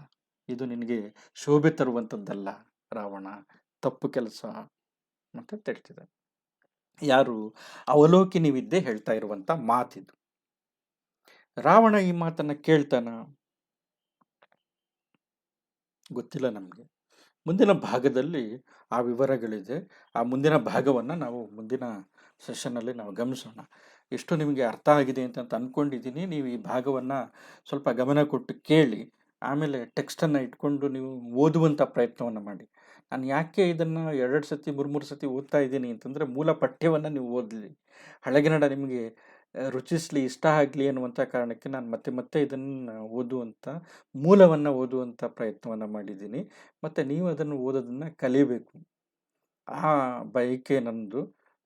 ಇದು ನಿನಗೆ ಶೋಭೆ ತರುವಂಥದ್ದಲ್ಲ ರಾವಣ, ತಪ್ಪು ಕೆಲಸ ಅಂತ ತಿಳಿಸಿದೆ. ಯಾರು? ಅವಲೋಕಿನಿ ವಿದ್ಯೆ ಹೇಳ್ತಾ ಇರುವಂಥ ಮಾತಿದು. ರಾವಣ ಈ ಮಾತನ್ನು ಕೇಳ್ತಾನ? ಗೊತ್ತಿಲ್ಲ ನಮಗೆ. ಮುಂದಿನ ಭಾಗದಲ್ಲಿ ಆ ವಿವರಗಳಿದೆ. ಆ ಮುಂದಿನ ಭಾಗವನ್ನು ನಾವು ಮುಂದಿನ ಸೆಷನ್ನಲ್ಲಿ ನಾವು ಗಮನಿಸೋಣ. ಎಷ್ಟು ನಿಮಗೆ ಅರ್ಥ ಆಗಿದೆ ಅಂತ ಅಂದ್ಕೊಂಡಿದ್ದೀನಿ. ನೀವು ಈ ಭಾಗವನ್ನು ಸ್ವಲ್ಪ ಗಮನ ಕೊಟ್ಟು ಕೇಳಿ, ಆಮೇಲೆ ಟೆಕ್ಸ್ಟನ್ನು ಇಟ್ಕೊಂಡು ನೀವು ಓದುವಂಥ ಪ್ರಯತ್ನವನ್ನು ಮಾಡಿ. ನಾನು ಯಾಕೆ ಇದನ್ನು 2 ಸತಿ 3 ಸತಿ ಓದ್ತಾ ಇದ್ದೀನಿ ಅಂತಂದರೆ, ಮೂಲ ಪಠ್ಯವನ್ನು ನೀವು ಓದಲಿ, ಹಳೆಗನ್ನಡ ನಿಮಗೆ ರುಚಿಸಲಿ, ಇಷ್ಟ ಆಗಲಿ ಅನ್ನುವಂಥ ಕಾರಣಕ್ಕೆ ನಾನು ಮತ್ತೆ ಮತ್ತೆ ಇದನ್ನು ಓದುವಂಥ, ಮೂಲವನ್ನು ಓದುವಂಥ ಪ್ರಯತ್ನವನ್ನು ಮಾಡಿದ್ದೀನಿ. ಮತ್ತು ನೀವು ಅದನ್ನು ಓದೋದನ್ನು ಕಲಿಬೇಕು, ಆ ಬಯಕೆ ನನ್ನದು.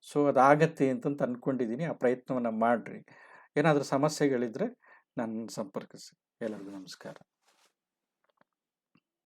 ಸೊ ಅದಾಗತ್ತೆ ಅಂತಂತ ಅಂದ್ಕೊಂಡಿದ್ದೀನಿ. ಆ ಪ್ರಯತ್ನವನ್ನು ಮಾಡಿರಿ. ಏನಾದರೂ ಸಮಸ್ಯೆಗಳಿದ್ದರೆ ನನ್ನ ಸಂಪರ್ಕಿಸಿ. ಎಲ್ಲರಿಗೂ ನಮಸ್ಕಾರ.